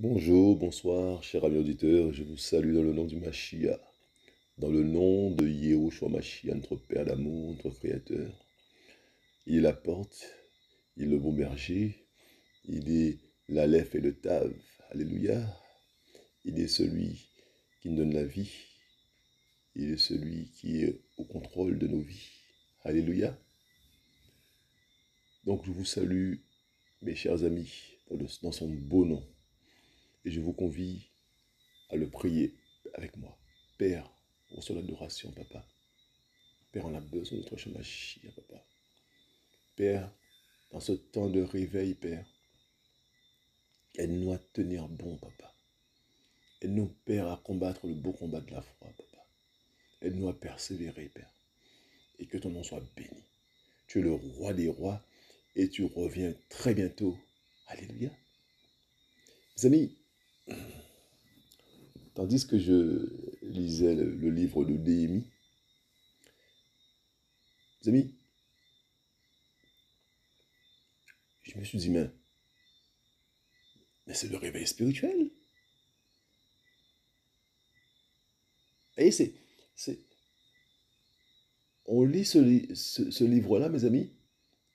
Bonjour, bonsoir, chers amis auditeurs, je vous salue dans le nom du Mashiach, dans le nom de Yehoshua Mashiach, notre Père d'amour, notre Créateur. Il est la porte, il est le bon berger, il est l'Aleph et le Tav, alléluia. Il est celui qui nous donne la vie, il est celui qui est au contrôle de nos vies, alléluia. Donc je vous salue, mes chers amis, dans son beau nom, et je vous convie à le prier avec moi. Père, reçois l'adoration, papa. Père, on a besoin de toi, Shemashia, papa. Père, dans ce temps de réveil, Père, aide-nous à tenir bon, papa. Aide-nous, Père, à combattre le beau combat de la foi, papa. Aide-nous à persévérer, Père. Et que ton nom soit béni. Tu es le roi des rois et tu reviens très bientôt. Alléluia. Mes amis, tandis que je lisais le livre de Néhémie, mes amis, je me suis dit, mais c'est le réveil spirituel. Et on lit ce livre-là, mes amis,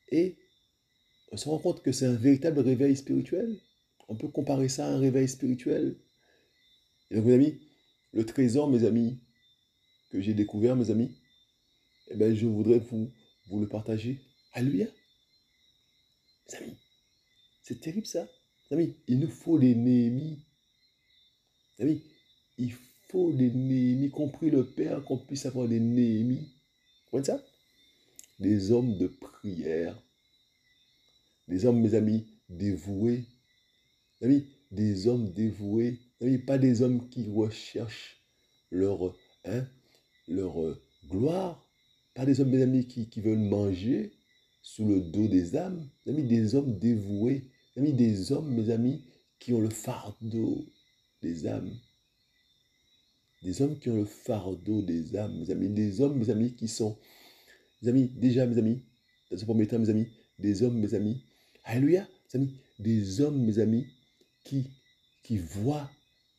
et on se rend compte que c'est un véritable réveil spirituel. On peut comparer ça à un réveil spirituel. Et donc, mes amis, le trésor, mes amis, que j'ai découvert, mes amis, eh bien, je voudrais vous le partager. Alléluia. Mes amis, c'est terrible ça. Mes amis, il nous faut des Néhémies. Mes amis, il faut des Néhémies, compris le Père, qu'on puisse avoir des Néhémies. Vous voyez ça? Des hommes de prière. Des hommes, mes amis, dévoués. Mes amis, des hommes dévoués. Mes amis, pas des hommes qui recherchent leur, leur gloire. Pas des hommes, mes amis, qui veulent manger sous le dos des âmes. Mes amis, des hommes dévoués. Mes amis, des hommes, mes amis, qui ont le fardeau des âmes. Des hommes qui ont le fardeau des âmes, mes amis. Des hommes, mes amis, qui sont, mes amis, déjà, mes amis, dans ce premier temps, mes amis, des hommes, mes amis, alléluia, mes amis, des hommes, mes amis, qui voient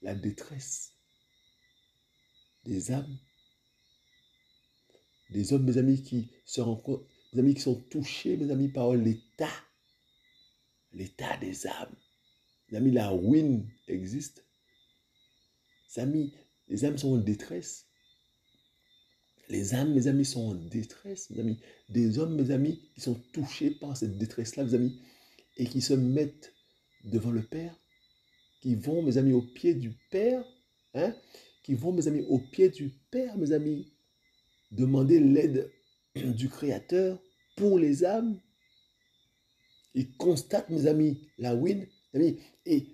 la détresse des âmes. Des hommes, mes amis, qui se rencontrent, mes amis, qui sont touchés, mes amis, par l'état des âmes. Mes amis, la ruine existe. Mes amis, les âmes sont en détresse. Les âmes, mes amis, sont en détresse, mes amis. Des hommes, mes amis, qui sont touchés par cette détresse-là, mes amis, et qui se mettent devant le Père, qui vont, mes amis, au pied du Père, hein, qui vont, mes amis, au pied du Père, mes amis, demander l'aide du Créateur pour les âmes. Ils constatent, mes amis, la ruine, mes amis, et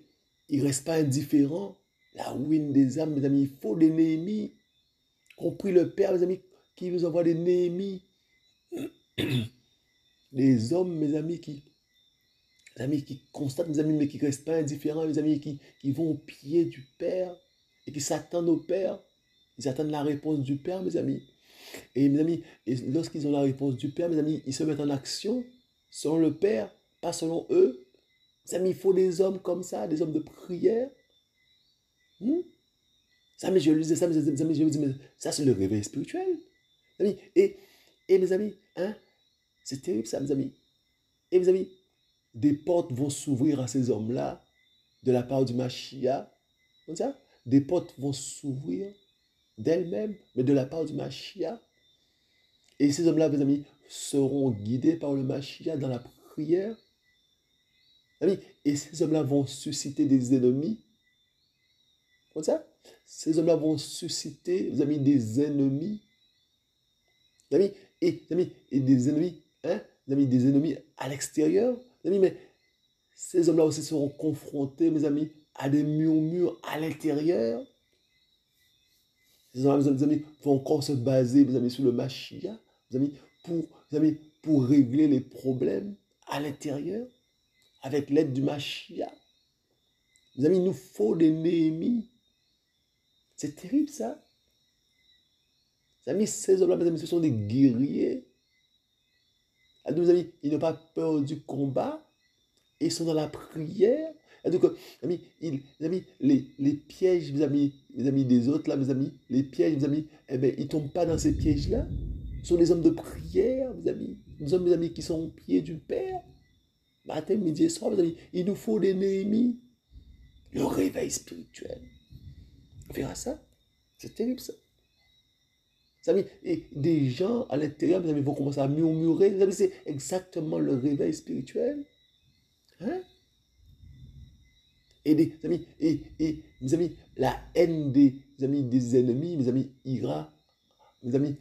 ils ne restent pas indifférents. La ruine des âmes, mes amis, il faut des Néhémies. Compris le Père, mes amis, qui nous envoie des Néhémies. Des hommes, mes amis, qui constatent, mes amis, mais qui ne restent pas indifférents, mes amis, qui vont au pied du Père et qui s'attendent au Père. Ils attendent la réponse du Père, mes amis. Et mes amis, et lorsqu'ils ont la réponse du Père, mes amis, ils se mettent en action selon le Père, pas selon eux. Mes amis, il faut des hommes comme ça, des hommes de prière. Ça, mais je lui disais ça, mes amis, je me dis, mais ça, c'est le réveil spirituel. Mes amis, et mes amis, hein, c'est terrible ça, mes amis. Et mes amis, des portes vont s'ouvrir à ces hommes-là de la part du Mashiach. Comme ça, des portes vont s'ouvrir d'elles-mêmes, mais de la part du Mashiach. Et ces hommes-là, mes amis, seront guidés par le Mashiach dans la prière. Amis, et ces hommes-là vont susciter des ennemis. Comme ça, ces hommes-là vont susciter, mes amis, des ennemis. Amis, et des ennemis, hein, amis, des ennemis à l'extérieur. Amis, mais ces hommes-là aussi seront confrontés, mes amis, à des murmures à l'intérieur. Ces hommes-là, mes amis, vont encore se baser, mes amis, sur le Mashiach, mes amis, pour régler les problèmes à l'intérieur, avec l'aide du Mashiach. Mes amis, il nous faut des Néhémies. C'est terrible, ça. Mes amis, ces hommes-là, mes amis, ce sont des guerriers. Mes amis, ils n'ont pas peur du combat. Ils sont dans la prière. Donc, mes amis, les pièges, mes amis des autres, là, mes amis, les pièges, mes amis, eh bien, ils ne tombent pas dans ces pièges-là. Ce sont des hommes de prière, mes amis. Nous sommes, mes amis, qui sont au pied du Père. Matin, midi et soir, mes amis. Il nous faut des Néhémies. Le réveil spirituel. On verra ça. C'est terrible, ça. Mes amis, et des gens à l'intérieur, mes amis, vont commencer à murmurer. Mes amis, c'est exactement le réveil spirituel. Hein? Et des amis, mes amis, la haine des amis des ennemis, mes amis, ira, mes amis,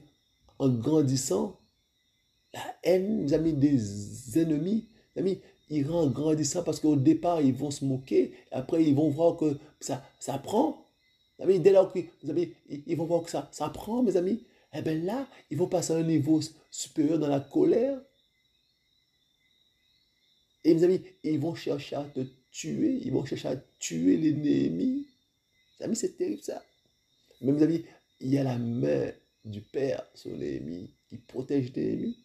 en grandissant, la haine, mes amis, des ennemis, mes amis, ira en grandissant parce qu'au départ, ils vont se moquer, après, ils vont voir que ça prend. Mes amis, dès lors que, mes amis, ils vont voir que ça prend, mes amis, et bien là, ils vont passer à un niveau supérieur dans la colère. Et mes amis, ils vont chercher à te tuer, ils vont chercher à tuer les Néhémies. Mes amis, c'est terrible ça. Mais mes amis, il y a la main du Père sur Néhémie qui protège Néhémie.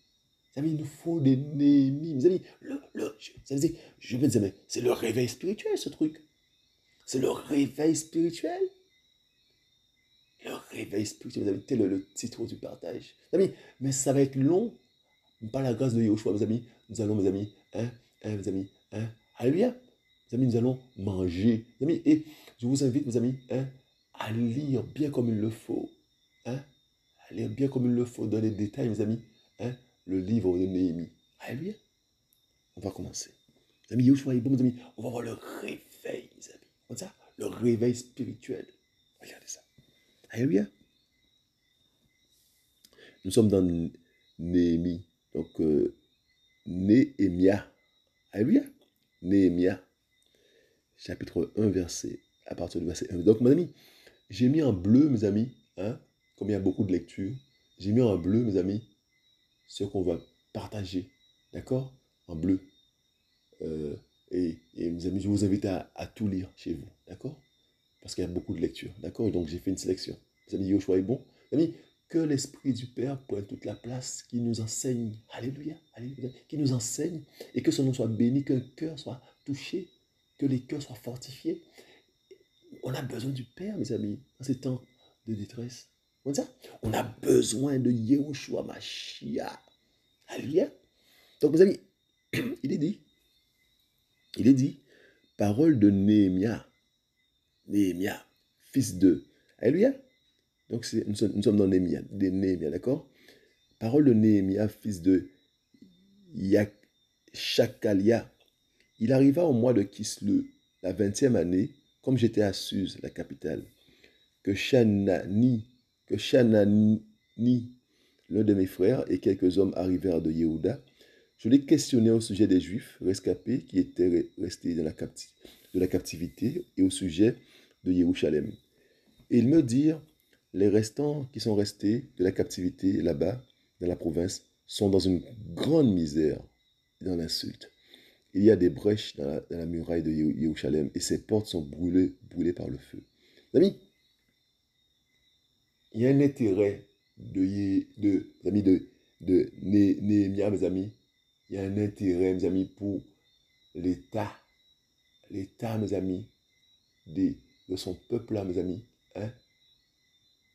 Mes amis, il nous faut des Néhémies. Mes amis, je vais dire, mais c'est le réveil spirituel ce truc. C'est le réveil spirituel. Le réveil spirituel, mes amis, tel est le titre du partage. Mes amis, mais ça va être long. Par la grâce de Yahushua, mes amis, nous allons, mes amis, mes amis, alléluia. Mes amis, nous allons manger. Mes amis, et je vous invite, mes amis, à lire bien comme il le faut. À lire bien comme il le faut, dans les détails, mes amis, le livre de Néhémie. Alléluia. On va commencer. Mes amis, Yahushua est bon, mes amis. On va voir le réveil, mes amis. Comme ça, le réveil spirituel. Regardez ça. Alléluia. Nous sommes dans Néhémie. Donc, Néhémia. Alléluia. Néhémia. Chapitre 1, à partir du verset 1. Donc, mes amis, j'ai mis en bleu, mes amis, comme il y a beaucoup de lectures, j'ai mis en bleu, mes amis, ce qu'on va partager. D'accord? En bleu. Et mes amis, je vous invite à tout lire chez vous. D'accord? Parce qu'il y a beaucoup de lectures. D'accord? Donc, j'ai fait une sélection. Mes amis, Yoshua est bon. Mes amis, que l'Esprit du Père prenne toute la place, qui nous enseigne. Alléluia. Alléluia. Qui nous enseigne. Et que son nom soit béni, qu'un cœur soit touché, que les cœurs soient fortifiés. On a besoin du Père, mes amis, dans ces temps de détresse. On a besoin de Yahushua Mashiach. Alléluia. Donc, mes amis, il est dit, parole de Néhémia, fils de. Alléluia. Donc, nous sommes dans Néhémia, d'accord? Parole de Néhémia, fils de Shakalia. Il arriva au mois de Kislev, la 20e année, comme j'étais à Suse, la capitale, que Shanani, l'un de mes frères, et quelques hommes arrivèrent de Yehuda. Je les questionnais au sujet des Juifs rescapés qui étaient restés de la captivité et au sujet de Jérusalem. Et ils me dirent, les restants qui sont restés de la captivité là-bas, dans la province, sont dans une grande misère et dans l'insulte. Il y a des brèches dans la muraille de Jérusalem et ses portes sont brûlées par le feu. Les amis, il y a un intérêt de Néhémia, mes amis. Il y a un intérêt, mes amis, pour l'État, mes amis, de son peuple, là, mes amis,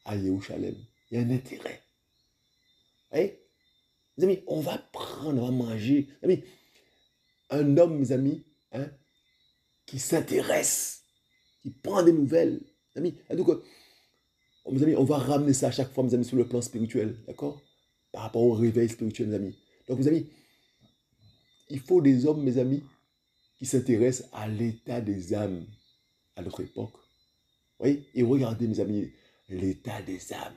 à Jérusalem. Il y a un intérêt. Hey, mes amis, on va prendre, on va manger. Mes amis, un homme, mes amis, qui s'intéresse, qui prend des nouvelles. Mes amis, donc, mes amis, on va ramener ça à chaque fois, mes amis, sur le plan spirituel, d'accord? Par rapport au réveil spirituel, mes amis. Donc, mes amis, il faut des hommes, mes amis, qui s'intéressent à l'état des âmes à notre époque. Oui, et regardez, mes amis, l'état des âmes.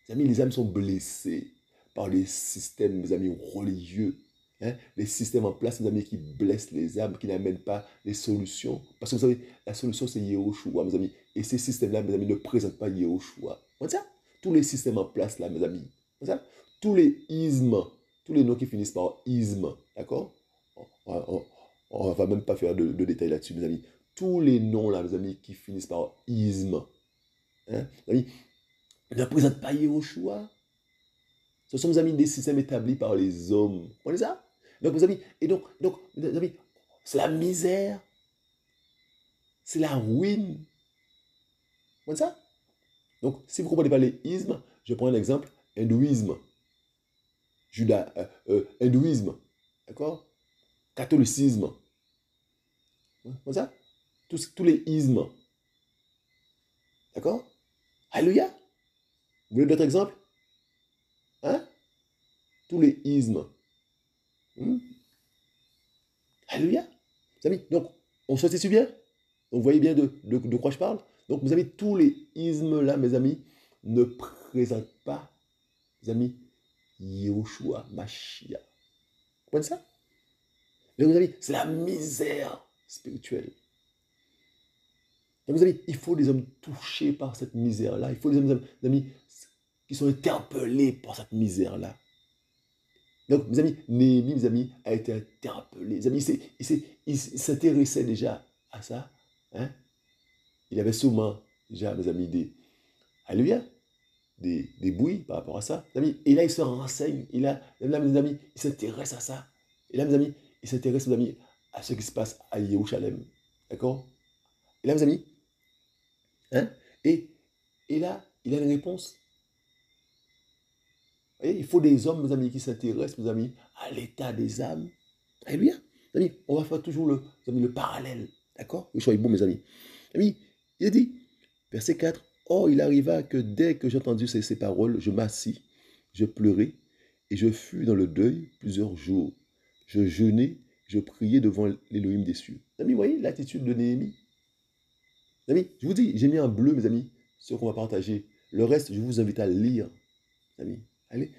Mes amis, les âmes sont blessées par les systèmes, mes amis, religieux. Les systèmes en place, mes amis, qui blessent les âmes, qui n'amènent pas les solutions. Parce que vous savez, la solution, c'est Yehoshua, mes amis. Et ces systèmes-là, mes amis, ne présentent pas Yehoshua. Vous voyez ça? Tous les systèmes en place, là, mes amis. Vous voyez ça? Tous les ismes, tous les noms qui finissent par isme, d'accord? On ne va même pas faire de détails là-dessus, mes amis. Tous les noms, là, mes amis, qui finissent par isme, mes amis, ne présentent pas Yehoshua. Ce sont, mes amis, des systèmes établis par les hommes. Vous voyez ça? Donc, mes amis, mes amis, c'est la misère. C'est la ruine. Vous comprenez ça? Donc, si vous ne comprenez pas les ismes, je prends un exemple, hindouisme, hindouisme, d'accord? Catholicisme. Vous comprenez ça? Tous les ismes. D'accord? Alléluia. Vous voulez d'autres exemples? Hein? Tous les ismes. Hmm? Alléluia. Mes amis, donc, on se situe bien? Donc, vous voyez bien de quoi je parle? Donc, mes amis, tous les ismes là, mes amis, ne présentent pas, mes amis, Yahushua Mashiach. Vous comprenez ça? Et mes amis, c'est la misère spirituelle. Donc, mes amis, il faut des hommes touchés par cette misère-là. Il faut des hommes, mes amis, qui sont interpellés par cette misère-là. Donc, mes amis, Néhémie, mes amis, a été interpellé. Mes amis, il s'intéressait déjà à ça. Hein? Il avait sûrement déjà, mes amis, alléluia, des bouillies par rapport à ça. Mes amis, et là, il se renseigne. Là, mes amis, il s'intéresse à ça. Et là, mes amis, il s'intéresse, mes amis, à ce qui se passe à Jérusalem. D'accord? Et là, mes amis, hein? Et là, il a une réponse. Et il faut des hommes, mes amis, qui s'intéressent, mes amis, à l'état des âmes. Alléluia. Mes amis, on va faire toujours le parallèle. D'accord? Soyez bons, mes amis. Amis, il a dit, verset 4, Or, il arriva que dès que j'ai entendu ces paroles, je m'assis, je pleurai, et je fus dans le deuil plusieurs jours. Je jeûnai, je priais devant l'Élohim des cieux. Amis, vous voyez l'attitude de Néhémie? Amis, je vous dis, j'ai mis en bleu, mes amis, ce qu'on va partager. Le reste, je vous invite à lire. Amis, allez,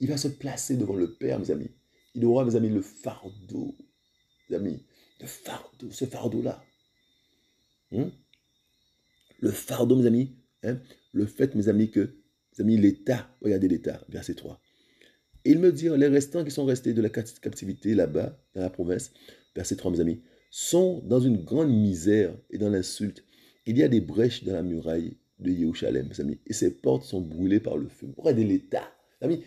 il va se placer devant le Père, mes amis. Il aura, mes amis, le fardeau. Mes amis, le fardeau, ce fardeau-là. Le fardeau, mes amis, le fait, mes amis, que, mes amis, l'État, regardez l'État, verset 3. Et il me dit, les restants qui sont restés de la captivité là-bas, dans la province, verset 3, mes amis, sont dans une grande misère et dans l'insulte. Il y a des brèches dans la muraille de Jérusalem, mes amis, et ses portes sont brûlées par le feu. Regardez l'État, mes amis,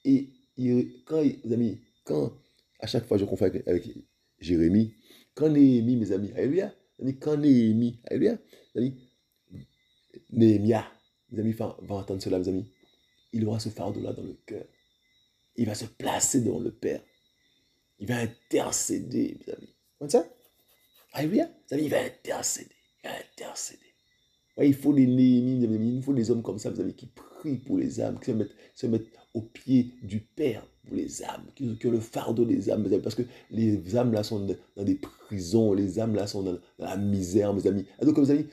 et mes amis, quand, à chaque fois je confonds avec Jérémie, quand Néhémie, mes amis, alléluia, quand Néhémie, alléluia, mes amis, Néhémia, mes amis, va entendre cela, mes amis, il aura ce fardeau-là dans le cœur. Il va se placer devant le Père. Il va intercéder, mes amis. Vous comprenez ça? Alléluia. Mes amis, il va intercéder. Il va intercéder. Ouais, il faut des Néhémies, il faut des hommes comme ça, mes amis, qui prient pour les âmes, qui se mettent au pied du Père pour les âmes, qui ont le fardeau des âmes, mes amis, parce que les âmes là sont dans des prisons, les âmes là sont dans la misère, mes amis. Et donc, mes amis,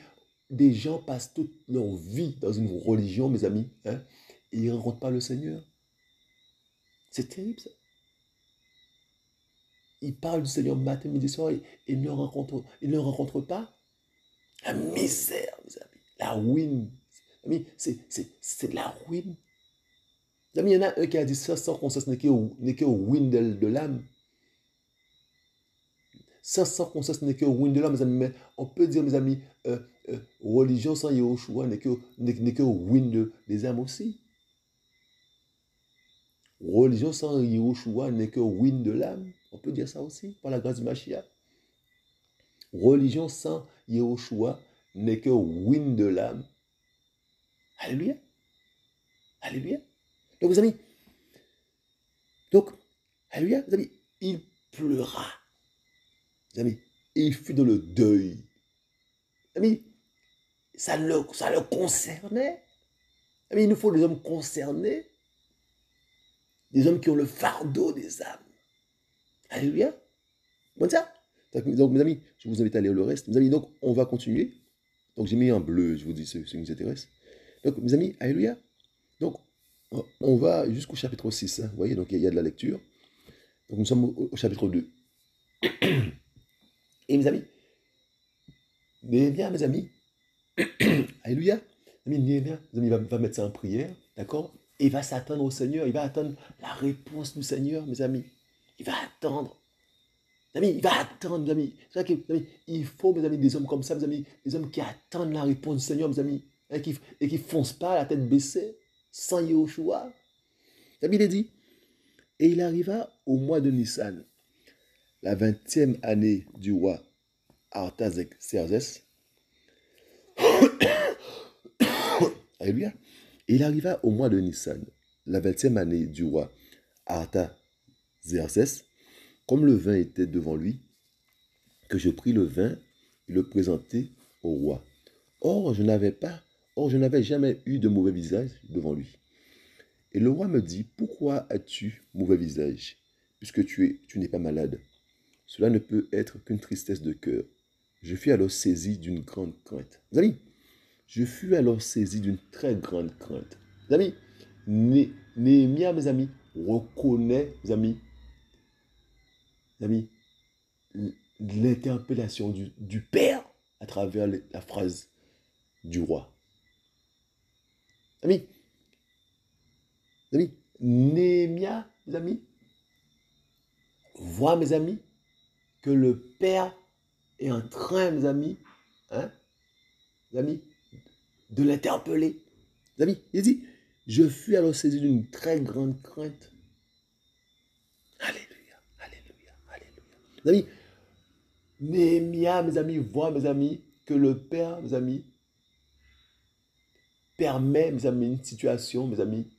des gens passent toute leur vie dans une religion, mes amis, hein, et ils ne rencontrent pas le Seigneur. C'est terrible, ça. Ils parlent du Seigneur matin, midi, soir, et ils ne le rencontrent pas. La misère, mes amis. La ruine. Amis, c'est de la ruine. Amis, il y en a un qui a dit ça sans conscience n'est que ruine de l'âme. Sans conscience n'est que ruine de l'âme, mes amis. Mais on peut dire, mes amis, religion sans Yahushua n'est que ruine des âmes aussi. Religion sans Yahushua n'est que ruine de l'âme. On peut dire ça aussi, par la grâce du Mashiach. Religion sans Yahushua n'est que ruine de l'âme. Alléluia. Alléluia. Donc, mes amis, alléluia, mes amis, il pleura. Mes amis, et il fut dans le deuil. Mes amis, ça le concernait. Mes amis, il nous faut des hommes concernés, des hommes qui ont le fardeau des âmes. Alléluia. Bon ça. Donc, mes amis, je vous invite à lire le reste. Mes amis, donc, on va continuer. Donc, j'ai mis en bleu, je vous dis, ce qui nous intéresse. Donc, mes amis, alléluia. Donc, on va jusqu'au chapitre 6. Hein, vous voyez, donc il y a de la lecture. Donc, nous sommes au chapitre 2. Et mes amis, Néhémia, mes amis, alléluia, Néhémia, mes amis, va mettre ça en prière, d'accord? Et il va s'attendre au Seigneur, il va attendre la réponse du Seigneur, mes amis. Il va attendre. Mes amis, il va attendre, mes amis. C'est vrai que, mes amis, il faut, mes amis, des hommes comme ça, mes amis, des hommes qui attendent la réponse du Seigneur, mes amis, et qui ne foncent pas la tête baissée, sans Yahushua. Mes amis, il est dit, et il arriva au mois de Nissan, la 20e année du roi Artaxerxès. Alléluia. Et il arriva au mois de Nissan, la 20e année du roi Artaxerxès, comme le vin était devant lui, que je pris le vin et le présentai au roi. Or, je n'avais jamais eu de mauvais visage devant lui. Et le roi me dit, pourquoi as-tu mauvais visage, puisque tu n'es pas malade? Cela ne peut être qu'une tristesse de cœur. Je fus alors saisi d'une grande crainte. Mes amis, je fus alors saisi d'une très grande crainte. Mes amis, Néhémie, mes amis, reconnaît, mes amis, l'interpellation du Père à travers la phrase du roi. Amis, Néhémie, mes amis, voit, mes amis, que le Père est en train, mes amis, de l'interpeller. Mes amis, il dit, je fus alors saisi d'une très grande crainte. Alléluia, alléluia, alléluia. Mes amis, Néhémie, mes amis, voit, mes amis, que le Père, mes amis, permet, mes amis, une situation, mes amis,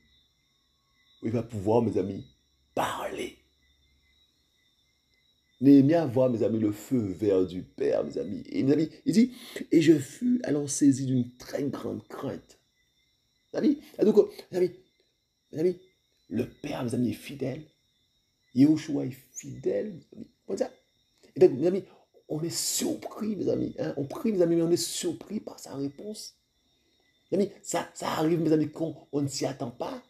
où il va pouvoir, mes amis, parler. Néhémie voit, mes amis, le feu vert du Père, mes amis. Et mes amis, il dit, et je fus alors saisi d'une très grande crainte. Mes amis, et donc, mes amis, le Père, mes amis, est fidèle. Yahushua est fidèle, mes amis. Comment ça? Et donc, mes amis, on est surpris, mes amis. Hein? On prie, mes amis, mais on est surpris par sa réponse. Mes amis, ça arrive, mes amis, quand on ne s'y attend pas.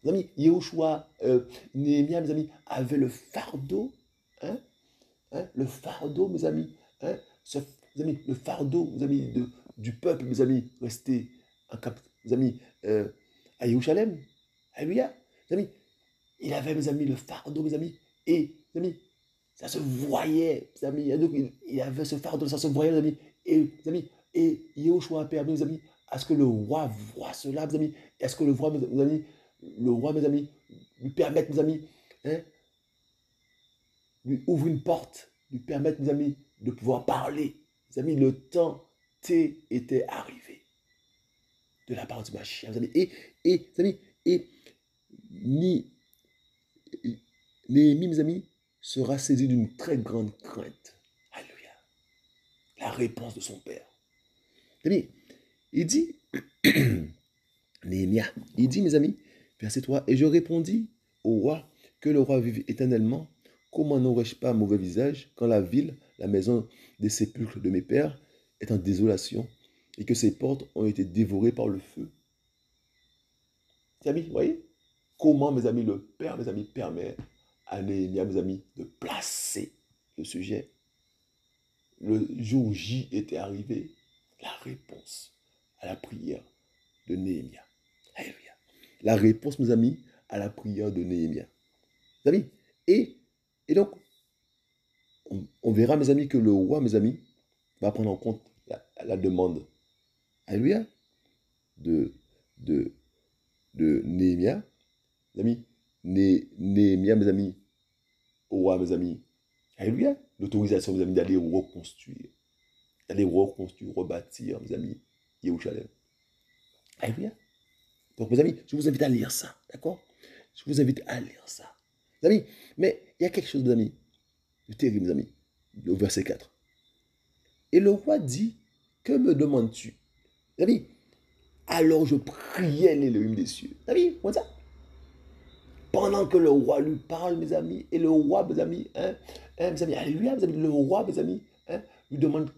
Mes amis, Yahushua, Néhémie, mes amis, avait le fardeau, le fardeau, mes amis, mes amis, le fardeau, mes amis, du peuple, mes amis, resté en cap, mes amis, à Jérusalem. Alléluia. Mes amis, il avait, mes amis, le fardeau, mes amis, et, mes amis, ça se voyait, mes amis, donc il avait ce fardeau, ça se voyait, mes amis, et, mes amis, et Yahushua a permis, mes amis, à ce que le roi voit cela, mes amis, et à ce que le roi, mes amis, mes amis, lui permette, mes amis, lui ouvre une porte, lui permette, mes amis, de pouvoir parler. Mes amis, le temps était arrivé de la part du Mashiach, mes amis. Mes amis, et Néhémie, mes amis, sera saisi d'une très grande crainte. Alléluia. La réponse de son père. Mes amis, il dit, Néhémie, il dit, mes amis, verset 3, et je répondis au roi, que le roi vive éternellement. Comment n'aurais-je pas un mauvais visage quand la ville, la maison des sépulcres de mes pères, est en désolation et que ses portes ont été dévorées par le feu? Mes amis, vous voyez comment, mes amis, le Père, mes amis, permet à Néhémie, mes amis, de placer le sujet. Le jour J était arrivé, la réponse à la prière de Néhémie. Alléluia. La réponse, mes amis, à la prière de Néhémie. Mes amis, et donc, on verra, mes amis, que le roi, mes amis, va prendre en compte la demande, alléluia, de Néhémie. Mes amis, Néhémie, mes amis, au roi, mes amis, alléluia, l'autorisation, mes amis, d'aller reconstruire, rebâtir, mes amis, Jérusalem. Alléluia. Donc, mes amis, je vous invite à lire ça, d'accord? Je vous invite à lire ça. Mes amis, mais il y a quelque chose, mes amis, de terrible, mes amis, au verset 4. Et le roi dit, que me demandes-tu? Mes amis, alors je priais l'Élohim des cieux. Mes amis, comment ça? Pendant que le roi lui parle, mes amis, et le roi, mes amis, mes amis, alléluia, mes amis, le roi, mes amis, lui demande,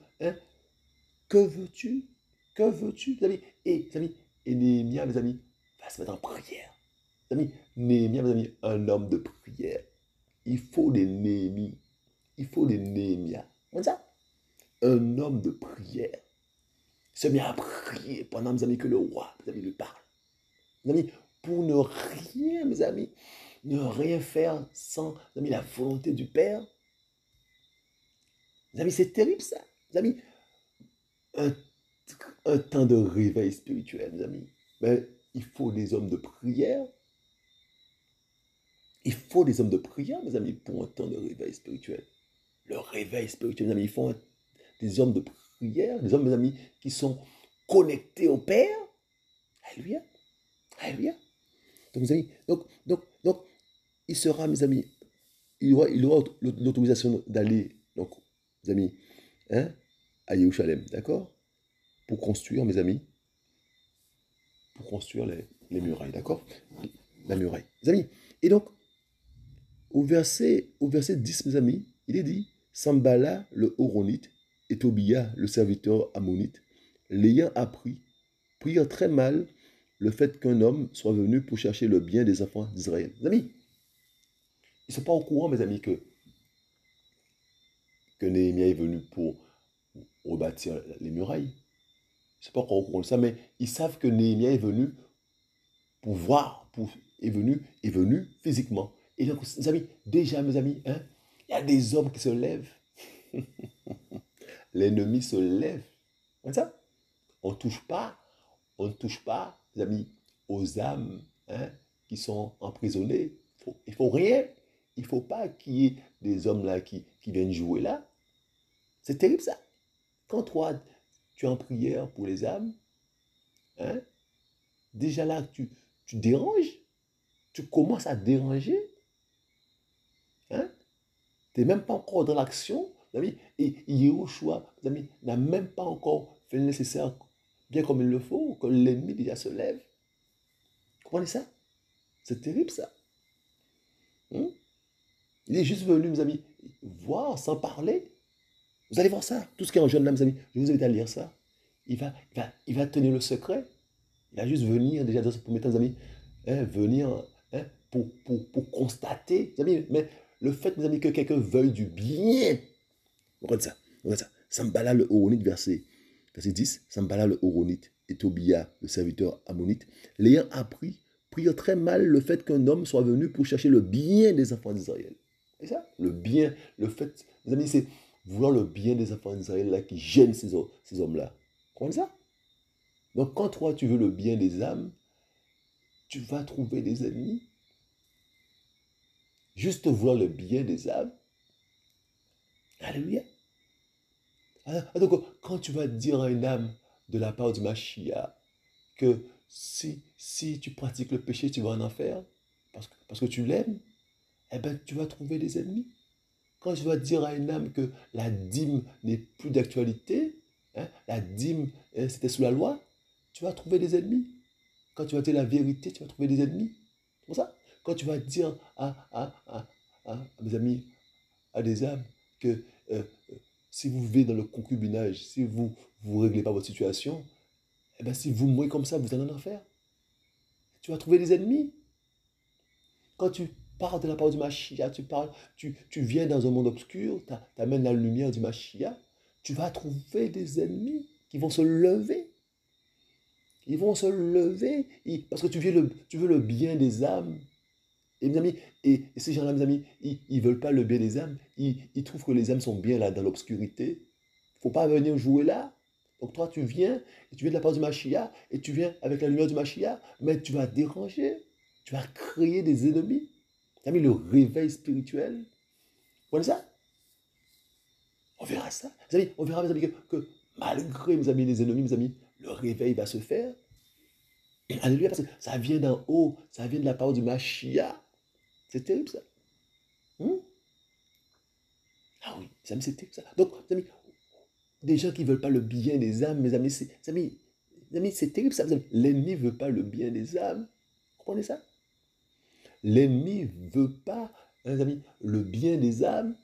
que veux-tu? Que veux-tu, mes amis? Et, mes amis, et Néhémie, mes amis, va se mettre en prière. Mes amis, Néhémie, mes amis, un homme de prière. Il faut des Néhémies. Il faut des Néhémie. Comment ça? Un homme de prière. Il se met à prier pendant, mes amis, que le roi, mes amis, lui parle. Mes amis, pour ne rien, mes amis, ne rien faire sans, mes amis, la volonté du Père. Mes amis, c'est terrible ça. Mes amis, un temps de réveil spirituel, mes amis. Mais il faut des hommes de prière. Il faut des hommes de prière, mes amis, pour un temps de réveil spirituel. Le réveil spirituel, mes amis, ils font des hommes de prière, des hommes, mes amis, qui sont connectés au Père. Alléluia. Alléluia. Donc, mes amis, donc, il sera, mes amis, il aura l'autorisation d'aller, donc, mes amis, hein, à Jérusalem, d'accord? Pour construire, mes amis, pour construire les murailles, d'accord? La muraille. Mes amis, et donc, au verset 10, mes amis, il est dit, Sambala le Horonite et Tobia le serviteur ammonite, l'ayant appris, prirent très mal le fait qu'un homme soit venu pour chercher le bien des enfants d'Israël. Mes amis, ils ne sont pas au courant, mes amis, que Néhémie est venu pour rebâtir les murailles. Ils ne sont pas encore au courant de ça, mais ils savent que Néhémie est venu pour voir, est venu physiquement. Et donc, mes amis, déjà, mes amis, hein, il y a des hommes qui se lèvent. L'ennemi se lève. Comme ça. On ne touche pas, mes amis, aux âmes, hein, qui sont emprisonnées. Il faut rien. Il ne faut pas qu'il y ait des hommes là qui viennent jouer là. C'est terrible ça. Quand toi, tu es en prière pour les âmes, hein, déjà là, tu déranges. Tu commences à déranger. Hein? Tu n'es même pas encore dans l'action. Et Yehoshua n'a même pas encore fait le nécessaire bien comme il le faut, que l'ennemi déjà se lève. Vous comprenez ça? C'est terrible ça. Hein? Il est juste venu, mes amis, voir sans parler. Vous allez voir ça. Tout ce qui est en jeune là, mes amis, je vous invite à lire ça. Il va tenir le secret. Il va juste venir, déjà dans ce premier temps, mes amis, hein, venir, hein, pour constater. Mes amis, mais le fait, mes amis, que quelqu'un veuille du bien. Regarde ça. Regarde ça. Sambala le Horonite, verset 10. Sambala le Horonite et Tobia, le serviteur ammonite, l'ayant appris, prirent très mal le fait qu'un homme soit venu pour chercher le bien des enfants d'Israël. Et ça, le bien, le fait, mes amis, c'est vouloir le bien des enfants d'Israël là qui gêne ces hommes-là. Vous comprenez ça? Donc quand toi tu veux le bien des âmes, tu vas trouver des ennemis. Juste vouloir le bien des âmes. Alléluia. Donc quand tu vas dire à une âme de la part du Mashiach que si tu pratiques le péché, tu vas en enfer, parce que tu l'aimes, eh bien tu vas trouver des ennemis. Quand tu vas dire à une âme que la dîme n'est plus d'actualité, hein, la dîme, hein, c'était sous la loi, tu vas trouver des ennemis. Quand tu vas dire la vérité, tu vas trouver des ennemis. C'est pour ça. Quand tu vas dire à mes amis, à des âmes, que si vous vivez dans le concubinage, si vous ne réglez pas votre situation, eh bien, si vous mourrez comme ça, vous allez en enfer. Tu vas trouver des ennemis. Quand tu parles de la parole du Mashiach, tu viens dans un monde obscur, tu amènes la lumière du Mashiach, tu vas trouver des ennemis qui vont se lever. Ils vont se lever parce que tu veux le bien des âmes. Et mes amis, et ces gens-là, mes amis, ils ne veulent pas le bien des âmes. Ils trouvent que les âmes sont bien là dans l'obscurité. Il ne faut pas venir jouer là. Donc toi, tu viens, et tu viens de la part du Mashiach, et tu viens avec la lumière du Mashiach, mais tu vas déranger. Tu vas créer des ennemis. Tu as mis le réveil spirituel. Vous voyez ça? On verra ça. Mes amis, on verra, mes amis, que malgré, mes amis, les ennemis, mes amis, le réveil va se faire. Alléluia, parce que ça vient d'en haut, ça vient de la part du Mashiach. C'est terrible ça. Hmm? Ah oui, mes amis, c'est terrible ça. Donc, mes amis, des gens qui ne veulent pas le bien des âmes, mes amis, c'est terrible ça. L'ennemi ne veut pas le bien des âmes. Vous comprenez ça? L'ennemi ne veut pas, mes amis, le bien des âmes.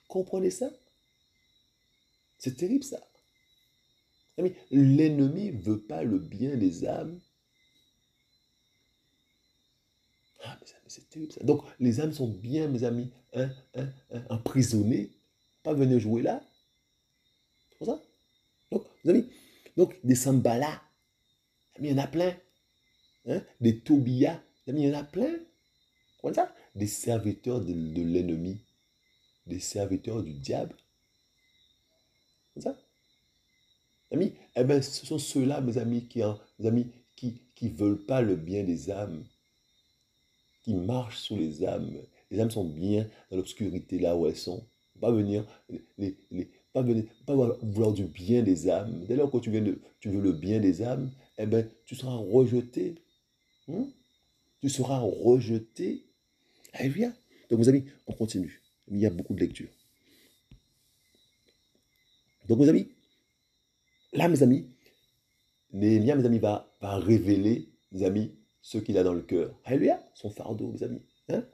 Comprenez ça? C'est terrible ça. L'ennemi ne veut pas le bien des âmes. Ah, mes amis, c'est terrible ça. Donc, les âmes sont bien, mes amis, emprisonnées. Pas venir jouer là. C'est pour ça. Donc, mes amis, donc, des Sambala, il y en a plein. Hein? Des Tobia, il y en a plein. Comme ça. Des serviteurs de l'ennemi. Des serviteurs du diable. Comme ça. Amis, eh ben, ce sont ceux-là, mes amis, qui veulent pas le bien des âmes, qui marchent sous les âmes, Les âmes sont bien dans l'obscurité, là où elles sont. Pas venir, pas venir, pas vouloir du bien des âmes. Dès lors que tu veux le bien des âmes, eh ben, tu seras rejeté. Hein? Tu seras rejeté. Alléluia. Donc, mes amis, on continue. Il y a beaucoup de lectures. Donc, mes amis, là, mes amis, Néhémie, mes amis, va révéler, mes amis, ce qu'il a dans le cœur. Alléluia, son fardeau, mes amis. Hein?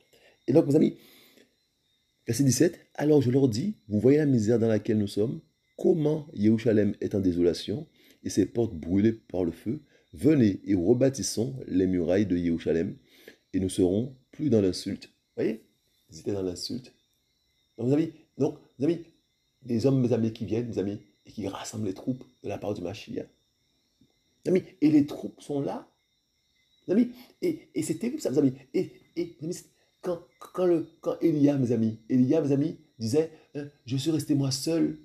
Et donc, mes amis, verset 17, alors je leur dis, vous voyez la misère dans laquelle nous sommes, comment Jérusalem est en désolation et ses portes brûlées par le feu. Venez et rebâtissons les murailles de Jérusalem et nous serons plus dans l'insulte. Vous voyez? Ils étaient dans l'insulte. Donc, mes amis, des hommes, mes amis, qui viennent, mes amis, et qui rassemblent les troupes de la part du Mashiach. Mes amis, et les troupes sont là. Mes amis, et c'est terrible ça, mes amis. Et mes amis, quand Élia, mes amis, disait, hein, je suis resté moi seul.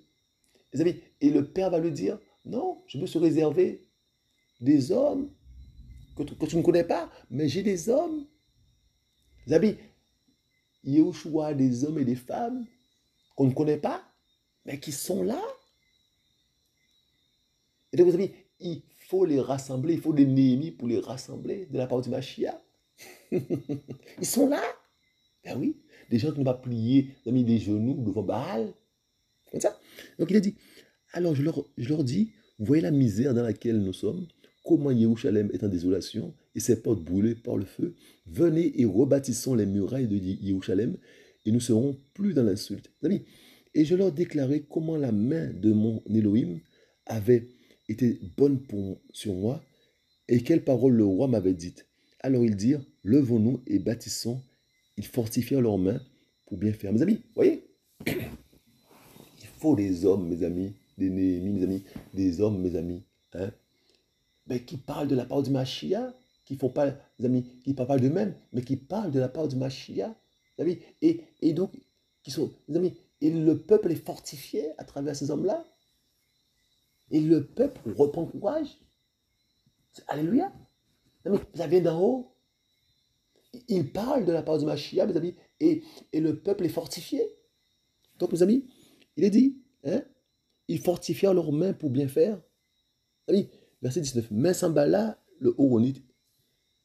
Mes amis, et le Père va lui dire, non, je me suis réservé des hommes que tu ne connais pas, mais j'ai des hommes. Mes amis, Yahushua a des hommes et des femmes qu'on ne connaît pas, mais qui sont là. Et donc, mes amis, il faut les rassembler, il faut des Néhémies pour les rassembler de la part du Mashiach. Ils sont là. Ben oui, des gens qui n'ont pas plié, mis des genoux devant Baal. Comme ça. Donc il a dit, alors je leur dis, vous voyez la misère dans laquelle nous sommes, comment Jérusalem est en désolation et ses portes brûlées par le feu. Venez et rebâtissons les murailles de Jérusalem et nous serons plus dans l'insulte. Amis, et je leur déclarai comment la main de mon Elohim avait été bonne sur moi et quelles paroles le roi m'avait dites. Alors ils dirent, levons-nous et bâtissons. Ils fortifièrent leurs mains pour bien faire. Mes amis, vous voyez, il faut des hommes, mes amis, des Néhémies, mes amis, des hommes, mes amis, hein, mais qui parlent de la part du Mashiach, qui font pas, mes amis, qui ne parlent pas d'eux-mêmes, mais qui parlent de la part du Mashiach, mes amis, et donc, qui sont, mes amis, et le peuple est fortifié à travers ces hommes-là, et le peuple reprend courage. Alléluia. Mes amis, ça vient d'en haut. Il parle de la part du Mashiach, mes amis, et le peuple est fortifié. Donc, mes amis, il est dit, hein, ils fortifièrent leurs mains pour bien faire. Amis, verset 19. Mais Sambala, le Horonite,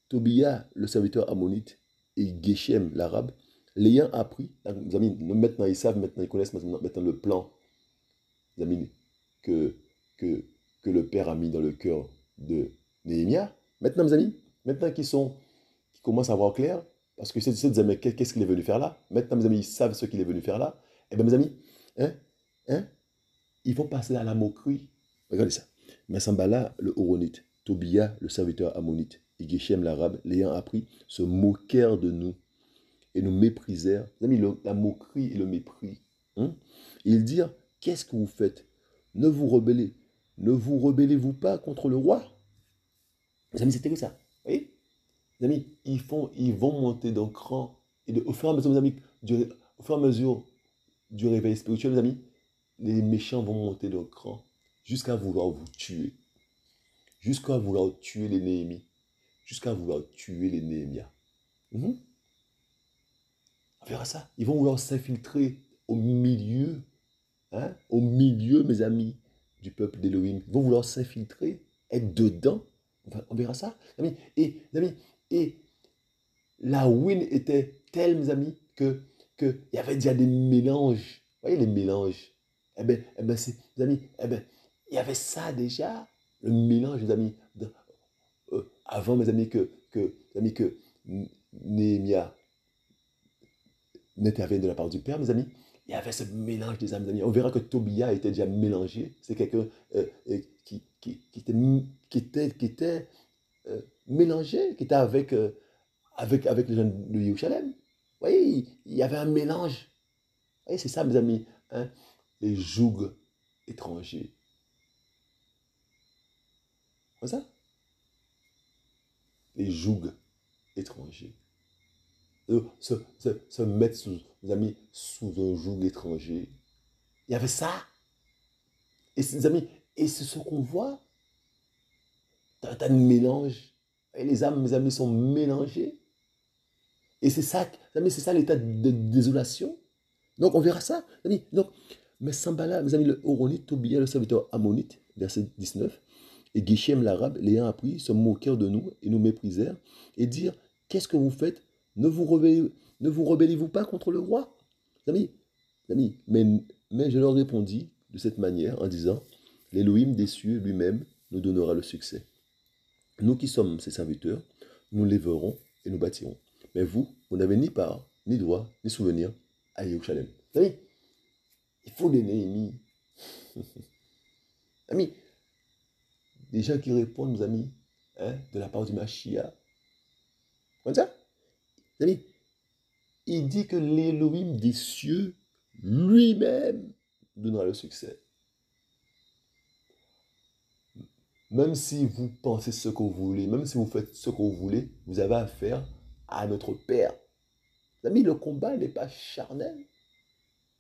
Tobia, le serviteur ammonite, et Geshem, l'arabe, l'ayant appris, mes amis, maintenant ils savent, maintenant ils connaissent maintenant le plan, mes amis, que, que, que le Père a mis dans le cœur de Néhémie. Maintenant, mes amis, maintenant qui commencent à voir clair, parce que c'est des amis, qu'est-ce qu'il est venu faire là? Maintenant, mes amis, ils savent ce qu'il est venu faire là. Eh bien, mes amis, hein, ils vont passer à la moquerie. Regardez ça. Mais Sambala, le Horonite, Tobia, le serviteur ammonite, et Geshem, l'arabe, l'ayant appris, se moquèrent de nous et nous méprisèrent. Mes amis, la moquerie et le mépris. Hein? Ils dirent, qu'est-ce que vous faites? Ne vous rebellez-vous pas contre le roi? Mes amis, c'était que ça. Vous voyez? Mes amis, ils vont monter d'un cran. Et au fur et à mesure, mes amis, au fur et à mesure du réveil spirituel, mes amis, les méchants vont monter d'un cran jusqu'à vouloir vous tuer. Jusqu'à vouloir tuer les Néhémies. Jusqu'à vouloir tuer les Néhémias. On verra ça. Ils vont vouloir s'infiltrer au milieu, hein, au milieu, mes amis, du peuple d'Élohim. Ils vont vouloir s'infiltrer, être dedans. On verra ça. Et la ruine était telle, mes amis, il y avait déjà des mélanges. Vous voyez les mélanges? Mes amis, il y avait ça déjà, le mélange, mes amis, avant, mes amis, que Néhémia n'intervienne de la part du Père, mes amis, il y avait ce mélange des âmes, mes amis. On verra que Tobia était déjà mélangé. C'est quelqu'un qui était mélangé, qui était avec les gens de Yerushalem. Vous voyez, il y avait un mélange. Vous voyez, c'est ça, mes amis, hein, les jougs étrangers. C'est ça? Les jougs étrangers. Se mettre, mes amis, sous un joug étranger. Il y avait ça. Et mes amis, et c'est ce qu'on voit. T'as un mélange. Et les âmes, mes amis, sont mélangées. Et c'est ça, mes amis, c'est ça l'état de désolation. Donc on verra ça. Mes amis. Donc, mais Sambala, mes amis, le Horonite, Tobia, le serviteur ammonite, verset 19, et Geshem l'arabe, l'ayant appris, se moquèrent de nous et nous méprisèrent, et dirent, qu'est-ce que vous faites? Ne vous rebellez-vous pas contre le roi? Amis, amis, mais je leur répondis de cette manière en disant, l'Élohim des cieux lui-même nous donnera le succès. Nous qui sommes ses serviteurs, nous lèverons et nous bâtirons. Mais vous, vous n'avez ni part, ni droit, ni souvenir à Yerushalem. Amis, il faut des Néhémies. Amis, des gens qui répondent, mes amis, hein, de la part du Mashiach. Comme ça? Amis, il dit que l'Élohim des cieux lui-même donnera le succès. Même si vous pensez ce que vous voulez, même si vous faites ce que vous voulez, vous avez affaire à notre Père. Amis, le combat n'est pas charnel.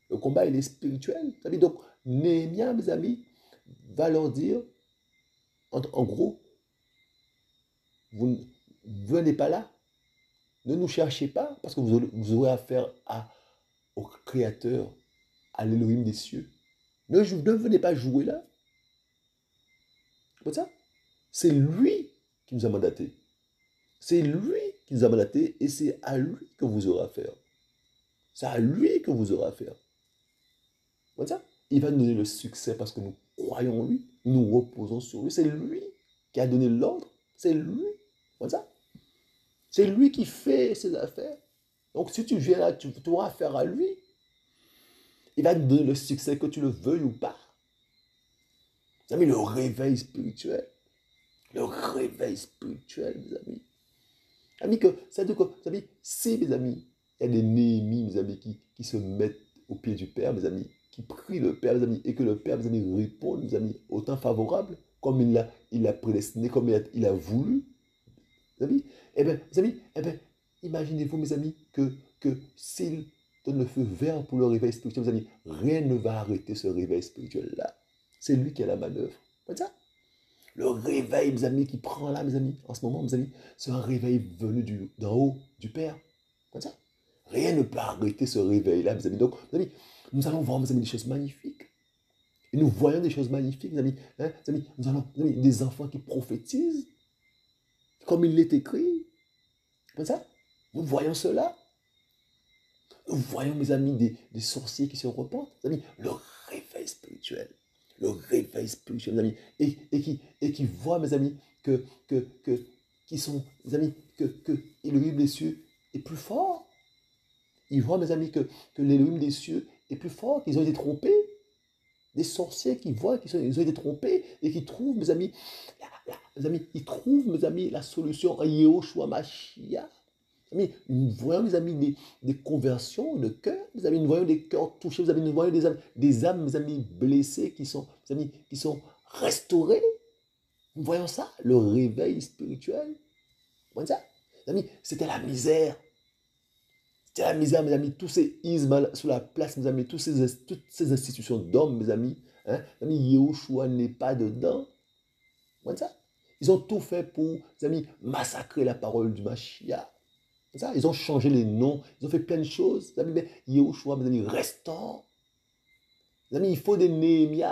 Le combat, il est spirituel. Amis, donc, Néhémie, mes amis, va leur dire, en gros, vous venez pas là. Ne nous cherchez pas, parce que vous aurez affaire au Créateur, à l'Élohim des cieux. Ne venez pas jouer là. Comme ça. C'est lui qui nous a mandatés. C'est lui qui nous a mandatés et c'est à lui que vous aurez affaire. C'est à lui que vous aurez affaire. Comme ça. Il va nous donner le succès parce que nous croyons en lui. Nous reposons sur lui. C'est lui qui a donné l'ordre. C'est lui. Comme ça. C'est lui qui fait ses affaires. Donc si tu viens là, tu auras affaire à lui. Il va te donner le succès que tu le veuilles ou pas. Vous avez le réveil spirituel. Le réveil spirituel, mes amis. Amis, ça veut dire que, vous savez, si, mes amis, il y a des Néhémies, mes amis, qui se mettent au pied du Père, mes amis, qui prient le Père, mes amis, et que le Père, mes amis, répond, mes amis, au temps favorable, comme il l'a prédestiné, comme il a voulu, mes amis, mes amis, imaginez-vous, mes amis, que s'il donne le feu vert pour le réveil spirituel, mes amis, rien ne va arrêter ce réveil spirituel-là. C'est lui qui a la manœuvre. Comme ça. Le réveil, mes amis, qui prend là, mes amis, en ce moment, mes amis, c'est un réveil venu d'en haut, du Père. Comme ça. Rien ne peut arrêter ce réveil-là, mes amis. Donc, mes amis, nous allons voir, mes amis, des choses magnifiques. Et nous voyons des choses magnifiques, mes amis. Hein, mes amis, nous allons, mes amis, des enfants qui prophétisent, comme il l'est écrit. Comme ça. Nous voyons cela. Nous voyons, mes amis, des sorciers qui se repentent. Mes amis, le réveil spirituel. Le réveil spirituel, mes amis, et qui voient, mes amis, qui sont, mes amis, que l'Élohim des cieux est plus fort. Ils voient, mes amis, que l'Élohim des cieux est plus fort, qu'ils ont été trompés. Des sorciers qui voient qu'ils ont été trompés et qui trouvent, mes amis, ils trouvent, mes amis, la solution en Yehoshua Mashiach. Nous voyons, mes amis, des conversions de cœur, mes amis, nous voyons des cœurs touchés, mes amis, nous voyons des âmes, mes amis, blessées qui sont, mes amis, qui sont restaurées. Nous voyons ça, le réveil spirituel. Vous voyez ça? Mes amis, c'était la misère. C'était la misère, mes amis, tous ces ismes sur la place, mes amis, toutes ces institutions d'hommes, mes amis. Hein? Mes amis, Yehoshua n'est pas dedans. Vous voyez ça? Ils ont tout fait pour, mes amis, massacrer la parole du Mashiach. Ça, ils ont changé les noms, ils ont fait plein de choses. Mais Yehoshua, mes amis, restants. Mes amis, il faut des Néhémie.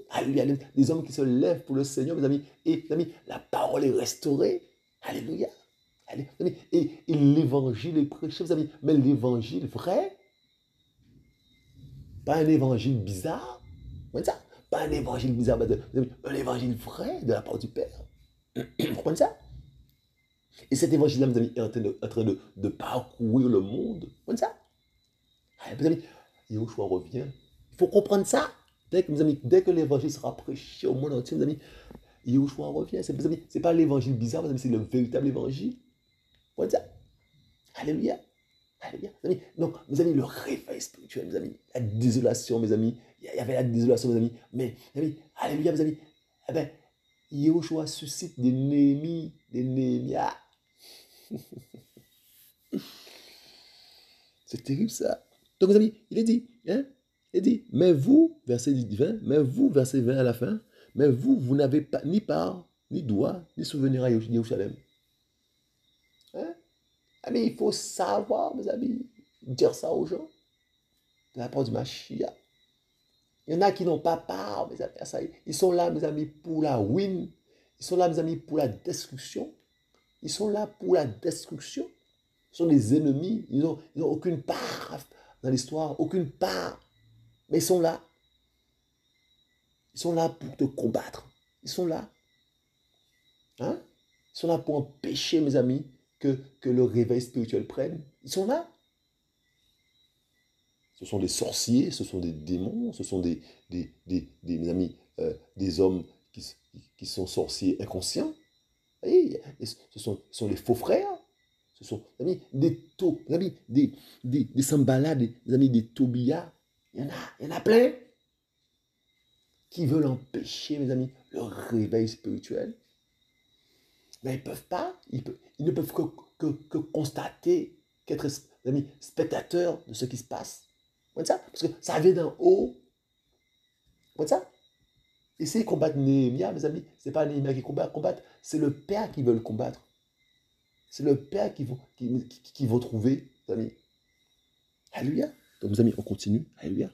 Alléluia. Des hommes qui se lèvent pour le Seigneur, mes amis. Et, mes amis, la parole est restaurée. Alléluia. Alléluia. Et l'évangile est prêché, mes amis. Mais l'évangile vrai, pas un évangile bizarre. Vous voyez ça? Pas un évangile bizarre, mes amis. Un évangile vrai de la part du Père. Vous comprenez ça? Et cet évangile-là, mes amis, est en train de parcourir le monde. Vous comprenez ça? Mes amis, Yehoshua revient. Il faut comprendre ça. Mes amis, dès que l'évangile sera prêché au monde entier, mes amis, Yehoshua revient. Mes amis, ce n'est pas l'évangile bizarre, mes amis, c'est le véritable évangile. Vous comprenez ça? Alléluia. Alléluia. Mes amis, donc, mes amis, le réveil spirituel, mes amis, la désolation, mes amis, il y avait la désolation, mes amis, mais, mes amis, alléluia, mes amis, Yehoshua suscite des Néhémies, des Néhémias. C'est terrible ça. Donc, mes amis, il est dit, hein? Il est dit, mais vous, verset 20, mais vous, verset 20 à la fin, mais vous n'avez pas ni part, ni droit, ni souvenir à Yerushalem. Hein? Mais il faut savoir, mes amis, dire ça aux gens, de la part du Mashiach. Il y en a qui n'ont pas part, mes amis, à ça. Ils sont là, mes amis, pour la win. Ils sont là, mes amis, pour la destruction. Ils sont là pour la destruction. Ils sont des ennemis. Ils n'ont aucune part dans l'histoire, aucune part. Mais ils sont là. Ils sont là pour te combattre. Ils sont là. Hein? Ils sont là pour empêcher, mes amis, que le réveil spirituel prenne. Ils sont là. Ce sont des sorciers, ce sont des démons, ce sont mes amis, des hommes qui sont sorciers inconscients. Vous voyez, ce sont les faux frères. Ce sont amis, des Sambala, des amis, des Tobia. Il y en a plein qui veulent empêcher, mes amis, le réveil spirituel. Mais ils ne peuvent pas. Ils ne peuvent que constater, qu'être amis, spectateurs de ce qui se passe. Ça? Parce que ça vient d'en haut. Ça? Et s'ils combattent Néhémia, mes amis, ce n'est pas Néhémia qui combat, c'est le Père qui veut le combattre. C'est le Père qui vont trouver, mes amis. Alléluia. Donc, mes amis, on continue. Alléluia.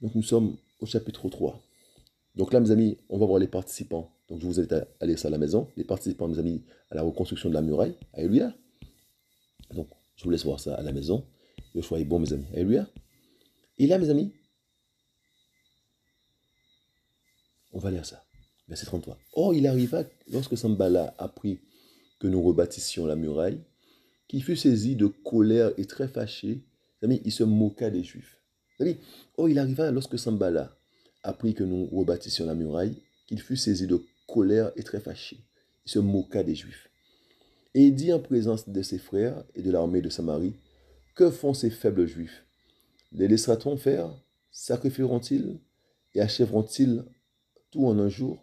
Donc, nous sommes au chapitre 3. Donc là, mes amis, on va voir les participants. Donc, je vous invite à aller ça à la maison. Les participants, mes amis, à la reconstruction de la muraille. Alléluia. Donc, je vous laisse voir ça à la maison. Le choix est bon, mes amis. Alléluia. Et là, mes amis, on va lire ça. Verset 33. Or, il arriva, lorsque Sambala apprit que nous rebâtissions la muraille, qu'il fut saisi de colère et très fâché. Amis, il se moqua des Juifs. Amis, or, il arriva, lorsque Sambala apprit que nous rebâtissions la muraille, qu'il fut saisi de colère et très fâché. Il se moqua des Juifs. Et il dit en présence de ses frères et de l'armée de Samarie, que font ces faibles Juifs? Les laissera-t-on faire? Sacrifieront-ils et achèveront-ils tout en un jour?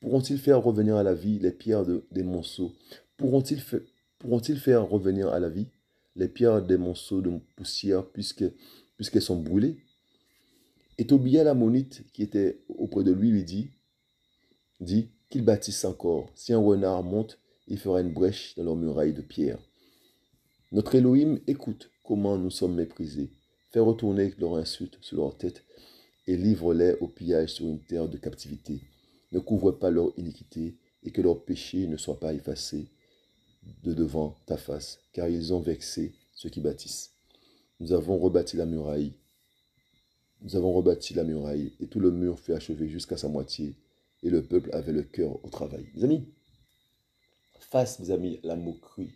Pourront-ils faire revenir à la vie les pierres des monceaux? Pourront-ils faire revenir à la vie les pierres des monceaux de poussière puisqu'elles sont brûlées? Et Tobia l'ammonite qui était auprès de lui dit qu'ils bâtissent encore. Si un renard monte, il fera une brèche dans leur muraille de pierre. Notre Elohim écoute comment nous sommes méprisés. Fais retourner leur insulte sur leur tête et livre-les au pillage sur une terre de captivité. Ne couvre pas leur iniquité et que leur péché ne soit pas effacé de devant ta face, car ils ont vexé ceux qui bâtissent. Nous avons rebâti la muraille. Et tout le mur fut achevé jusqu'à sa moitié et le peuple avait le cœur au travail. Mes amis, face, mes amis, la moquerie,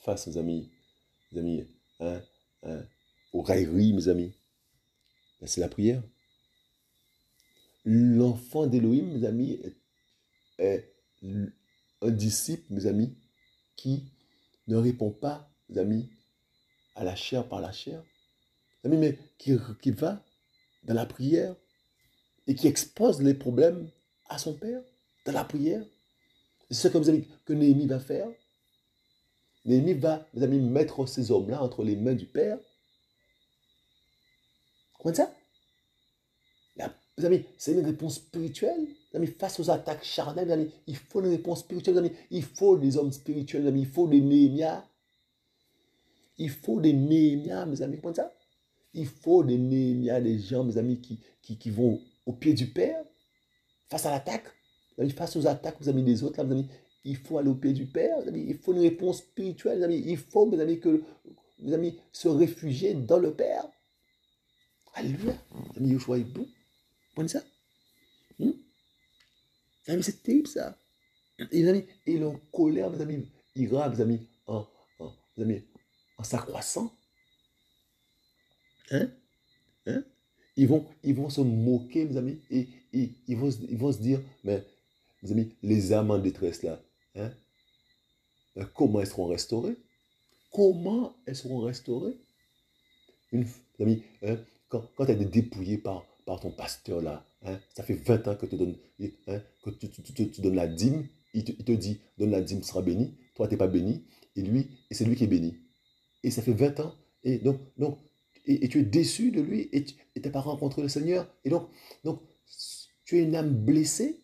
face, mes amis, aux railleries, mes amis, c'est la prière. L'enfant d'Élohim, mes amis, est un disciple, mes amis, qui ne répond pas, mes amis, à la chair par la chair, mes amis, mais qui va dans la prière et qui expose les problèmes à son Père dans la prière. C'est ce que, mes amis, que Néhémie va faire. Néhémie va, mes amis, mettre ces hommes-là entre les mains du Père. Comment ça? Mes amis, c'est une réponse spirituelle. Mes amis, face aux attaques charnelles, mes amis, il faut une réponse spirituelle. Mes amis, il faut des hommes spirituels. Mes amis, il faut des Néhémias. Il faut des Néhémias, mes amis. Comment ça? Il faut des Néhémias, des gens, mes amis, qui vont au pied du Père, face à l'attaque. Face aux attaques, mes amis, des autres, là, mes amis, il faut aller au pied du Père. Mes amis, il faut une réponse spirituelle. Mes amis, il faut, mes amis, mes amis, se réfugier dans le Père. Alléluia. Mes amis, Yoshua est bon. Vous ça? C'est terrible ça. Et les amis, et leur colère, mes amis, ira, mes amis, mes amis, en s'accroissant. Hein? Hein? Ils vont se moquer, mes amis, et ils vont se dire, mais, mes amis, les âmes en détresse là, hein? Comment elles seront restaurées? Comment elles seront restaurées? Mes amis, hein? Quand tu es dépouillé par ton pasteur là, hein, ça fait 20 ans que, hein, que tu donnes la dîme, il te dit, donne la dîme, tu seras béni, toi tu n'es pas béni, et c'est lui qui est béni. Et ça fait 20 ans, et et tu es déçu de lui, et tu n'as pas rencontré le Seigneur, et donc, tu es une âme blessée.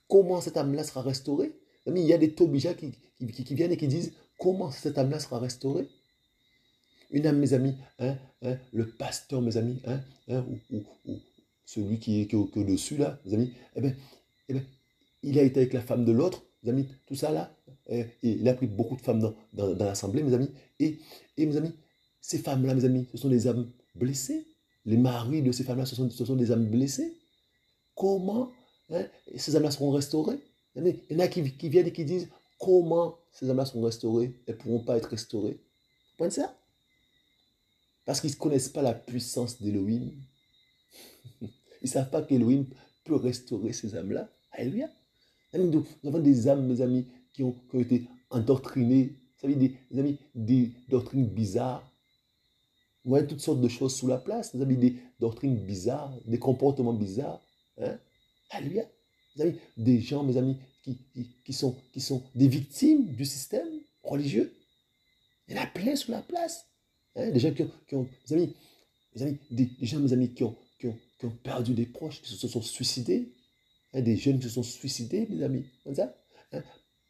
Comment cette âme-là sera restaurée? Amis, il y a des Tobija qui viennent et qui disent comment cette âme-là sera restaurée. Une âme, mes amis, le pasteur, mes amis, ou celui qui est au-dessus, là, mes amis, eh ben, il a été avec la femme de l'autre, mes amis, tout ça là, et il a pris beaucoup de femmes dans l'assemblée, mes amis, et mes amis, ces femmes-là, mes amis, ce sont des âmes blessées. Les maris de ces femmes-là, ce sont des âmes blessées. Comment ces âmes-là seront restaurées? Il y en a qui viennent et qui disent comment ces âmes-là seront restaurées, elles ne pourront pas être restaurées. Vous comprenez ça? Parce qu'ils ne connaissent pas la puissance d'Élohim. Ils ne savent pas qu'Élohim peut restaurer ces âmes-là. Alléluia. Nous avons des âmes, mes amis, qui ont été endoctrinées. Vous savez, des amis, des doctrines bizarres. Vous voyez toutes sortes de choses sous la place. Vous avez des doctrines bizarres, des comportements bizarres. Hein? Alléluia. Vous avez des gens, mes amis, qui sont des victimes du système religieux. Il y en a plein sous la place. Hein? Des gens qui ont mes amis, des gens, mes amis, qui ont perdu des proches, qui se sont suicidés. Hein? Des jeunes qui se sont suicidés, mes amis. Comme ça. Hein?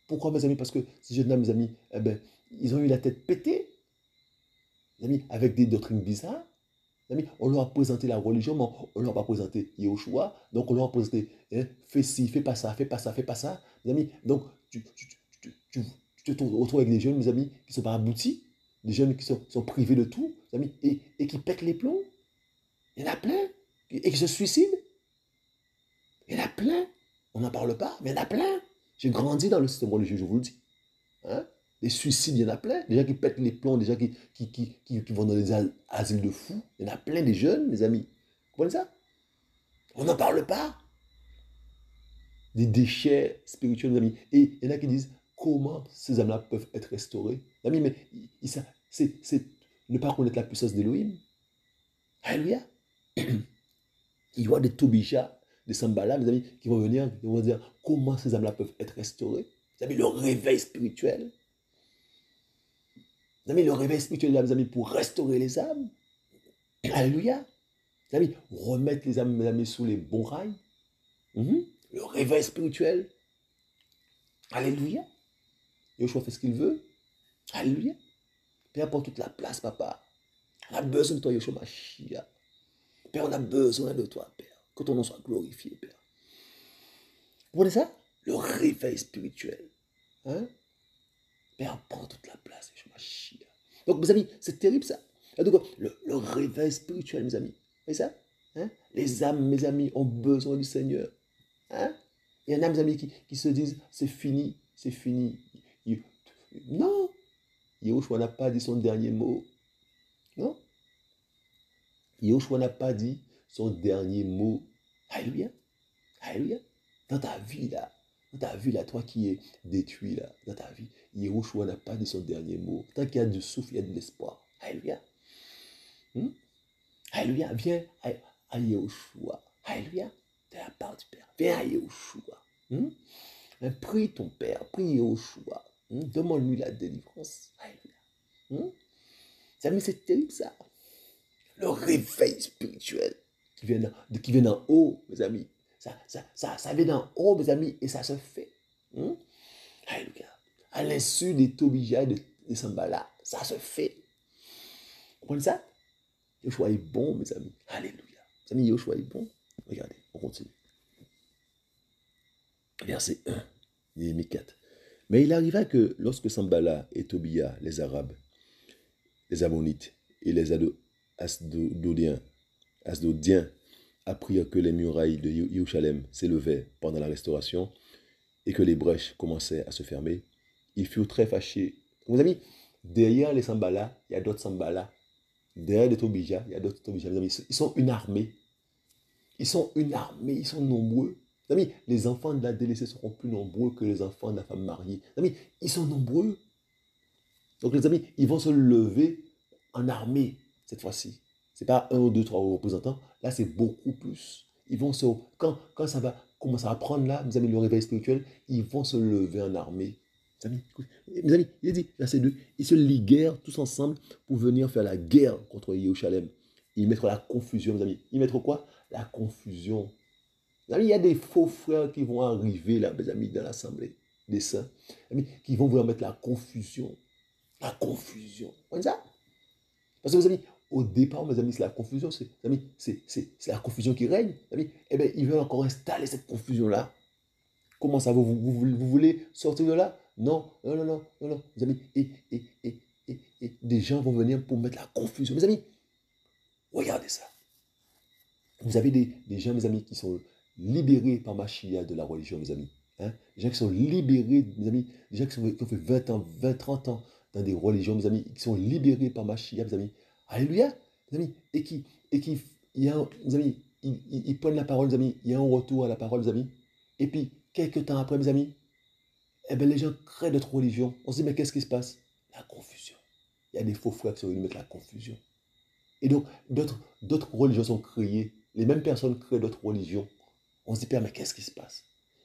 Pourquoi, mes amis? Parce que ces jeunes-là, mes amis, ils ont eu la tête pétée. Mes amis, avec des doctrines bizarres. Mes amis, on leur a présenté la religion, mais on ne leur a pas présenté Yahushua. Donc, on leur a présenté, fais ci, fais pas ça, fais pas ça, fais pas ça. Mes amis, donc, tu te retrouves avec des jeunes, mes amis, qui ne sont pas aboutis, des jeunes qui sont privés de tout, mes amis, et qui pètent les plombs. Il y en a plein, et qui se suicident. Il y en a plein. On n'en parle pas, mais il y en a plein. J'ai grandi dans le système religieux, je vous le dis. Hein? Des suicides, il y en a plein. Des gens qui pètent les plombs, des gens qui vont dans des asiles de fous. Il y en a plein des jeunes, mes amis. Vous comprenez ça? On n'en parle pas. Des déchets spirituels, mes amis. Et il y en a qui disent comment ces âmes-là peuvent être restaurées. Mes amis, mais c'est ne pas connaître la puissance d'Élohim. Alléluia. Il y aura des Tobija, des Sambala, mes amis, qui vont venir, qui vont dire comment ces âmes-là peuvent être restaurées. Vous avez le réveil spirituel. Mes amis, le réveil spirituel, mes amis, pour restaurer les âmes. Alléluia. Mes amis, remettre les âmes, mes amis, sous les bons rails. Le réveil spirituel. Alléluia. Yoshua fait ce qu'il veut. Alléluia. Père, prends toute la place, papa. On a besoin de toi, Yoshua Mashiach. Père, on a besoin de toi, Père. Que ton nom soit glorifié, Père. Vous voyez ça? Le réveil spirituel. Hein? Père, prends toute la place, Yoshua Mashiach. Donc, mes amis, c'est terrible ça. Donc, le réveil spirituel, mes amis. Vous voyez ça? Hein? Les âmes, mes amis, ont besoin du Seigneur. Hein? Il y en a, mes amis, qui se disent, c'est fini, c'est fini. Non, Yahushua n'a pas dit son dernier mot. Non. Yahushua n'a pas dit son dernier mot. Alléluia. Alléluia. Dans ta vie, là, toi qui es détruit, là, dans ta vie, Yahushua n'a pas dit son dernier mot. Tant qu'il y a du souffle, il y a de l'espoir. Alléluia. Alléluia. Viens à Yahushua. Alléluia. De la part du Père. Viens à Yahushua. Prie ton Père. Prie Yahushua. Demande-lui la délivrance. Alléluia. C'est terrible ça. Le réveil spirituel qui vient d'en haut, mes amis. Ça vient d'en haut, mes amis, et ça se fait. Alléluia. À l'insu des Tobija et des Sambala, ça se fait. Vous comprenez ça? Yoshua est bon, mes amis. Alléluia. Mes amis, Yoshua est bon. Regardez, on continue. Verset 1, Néhémie 4. Mais il arriva que lorsque Sambala et Tobia, les Arabes, les Ammonites et les Asdodiens apprirent que les murailles de Jérusalem s'élevaient pendant la restauration et que les brèches commençaient à se fermer, ils furent très fâchés. Mes amis, derrière les Sambala, il y a d'autres Sambala. Derrière les Tobija, il y a d'autres Tobija. Mes amis, ils sont une armée. Ils sont une armée, ils sont nombreux. Mes amis, les enfants de la délaissée seront plus nombreux que les enfants de la femme mariée. Mes amis, ils sont nombreux. Donc les amis, ils vont se lever en armée cette fois-ci. Ce n'est pas 1 ou 2, 3 représentants. Là, c'est beaucoup plus. Ils vont quand ça va commencer à prendre là, mes amis, le réveil spirituel, ils vont se lever en armée. Mes amis, il dit, verset 2, ils se liguèrent tous ensemble pour venir faire la guerre contre Jérusalem. Ils mettront la confusion, mes amis. Ils mettront quoi? La confusion. Mes amis, il y a des faux frères qui vont arriver là, mes amis, dans l'assemblée. des saints, qui vont vouloir mettre la confusion. La confusion. Vous voyez ça? Parce que, mes amis, au départ, mes amis, c'est la confusion, c'est la confusion qui règne. Amis. Eh bien, ils veulent encore installer cette confusion-là. Comment ça, vous voulez sortir de là? Non, non, non, non, non, non, mes amis. Et des gens vont venir pour mettre la confusion. Mes amis, regardez ça. Vous avez des gens, mes amis, qui sont libérés par Machia de la religion, mes amis. Hein? Des gens qui sont libérés, mes amis, des gens qui ont fait 20 ans, 20, 30 ans dans des religions, mes amis, qui sont libérés par Machia, mes amis. Alléluia, mes amis. Il y a, mes amis, ils prennent la parole, mes amis. Il y a un retour à la parole, mes amis. Et puis, quelques temps après, mes amis, eh bien, les gens créent d'autres religions. On se dit, mais qu'est-ce qui se passe? La confusion. Il y a des faux frères qui sont venus mettre la confusion. Et donc, d'autres religions sont créées. Les mêmes personnes créent d'autres religions. On se dit, Père, mais qu'est-ce qui se passe?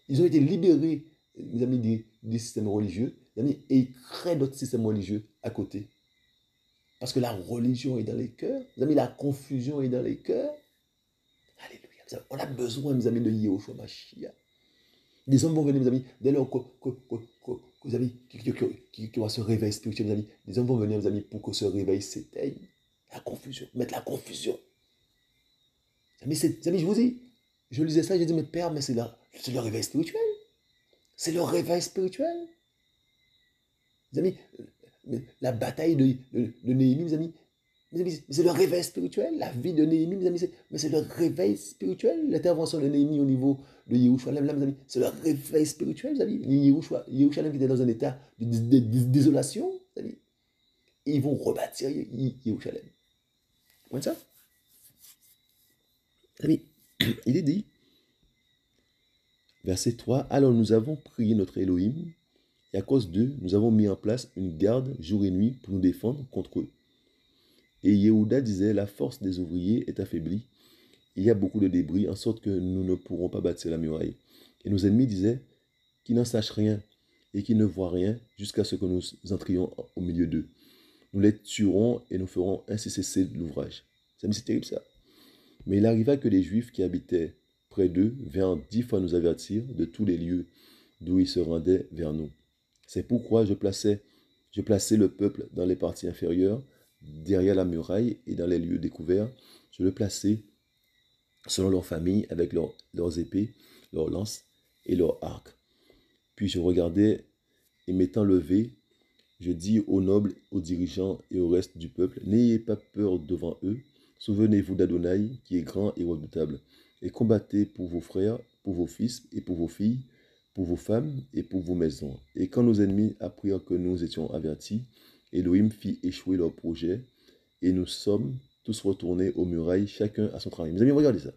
Ils ont été libérés, mes amis, des systèmes religieux, mes amis, et ils créent d'autres systèmes religieux à côté. Parce que la religion est dans les cœurs, mes amis, la confusion est dans les cœurs. Alléluia. On a besoin, mes amis, de Yahushua Mashiach. Des hommes vont venir, mes amis, dès lors que vous avez qui va se réveiller spirituel, mes amis. Des hommes vont venir, mes amis, pour que ce réveil s'éteigne. La confusion, mettre la confusion. Mes amis, je vous dis, je lisais ça, j'ai dit, mais Père, mais c'est le réveil spirituel. C'est le réveil spirituel. Mes amis, la bataille de Néhémie, mes amis, c'est le réveil spirituel. La vie de Néhémie, mes amis, c'est le réveil spirituel. L'intervention de Néhémie au niveau de Yerushalem, là, mes amis, c'est le réveil spirituel, mes amis. Yerushalem qui était dans un état de désolation, mes amis. Et ils vont rebâtir Yerushalem. Vous voyez ça? Amis, il est dit, verset 3, alors nous avons prié notre Elohim, et à cause d'eux, nous avons mis en place une garde jour et nuit pour nous défendre contre eux. Et Yehuda disait, la force des ouvriers est affaiblie, il y a beaucoup de débris, en sorte que nous ne pourrons pas bâtir la muraille. Et nos ennemis disaient, qu'ils n'en sachent rien, et qu'ils ne voient rien, jusqu'à ce que nous entrions au milieu d'eux. Nous les tuerons, et nous ferons ainsi cesser l'ouvrage. C'est terrible ça. Mais il arriva que les Juifs qui habitaient près d'eux vinrent 10 fois nous avertir de tous les lieux d'où ils se rendaient vers nous. C'est pourquoi je plaçais le peuple dans les parties inférieures, derrière la muraille et dans les lieux découverts. Je le plaçais selon leurs familles, avec leurs épées, leurs lances et leurs arcs. Puis je regardais, et m'étant levé, je dis aux nobles, aux dirigeants et au reste du peuple, n'ayez pas peur devant eux. Souvenez-vous d'Adonai, qui est grand et redoutable, et combattez pour vos frères, pour vos fils et pour vos filles, pour vos femmes et pour vos maisons. Et quand nos ennemis apprirent que nous étions avertis, Elohim fit échouer leur projet, et nous sommes tous retournés aux murailles, chacun à son travail. Mes amis, regardez ça.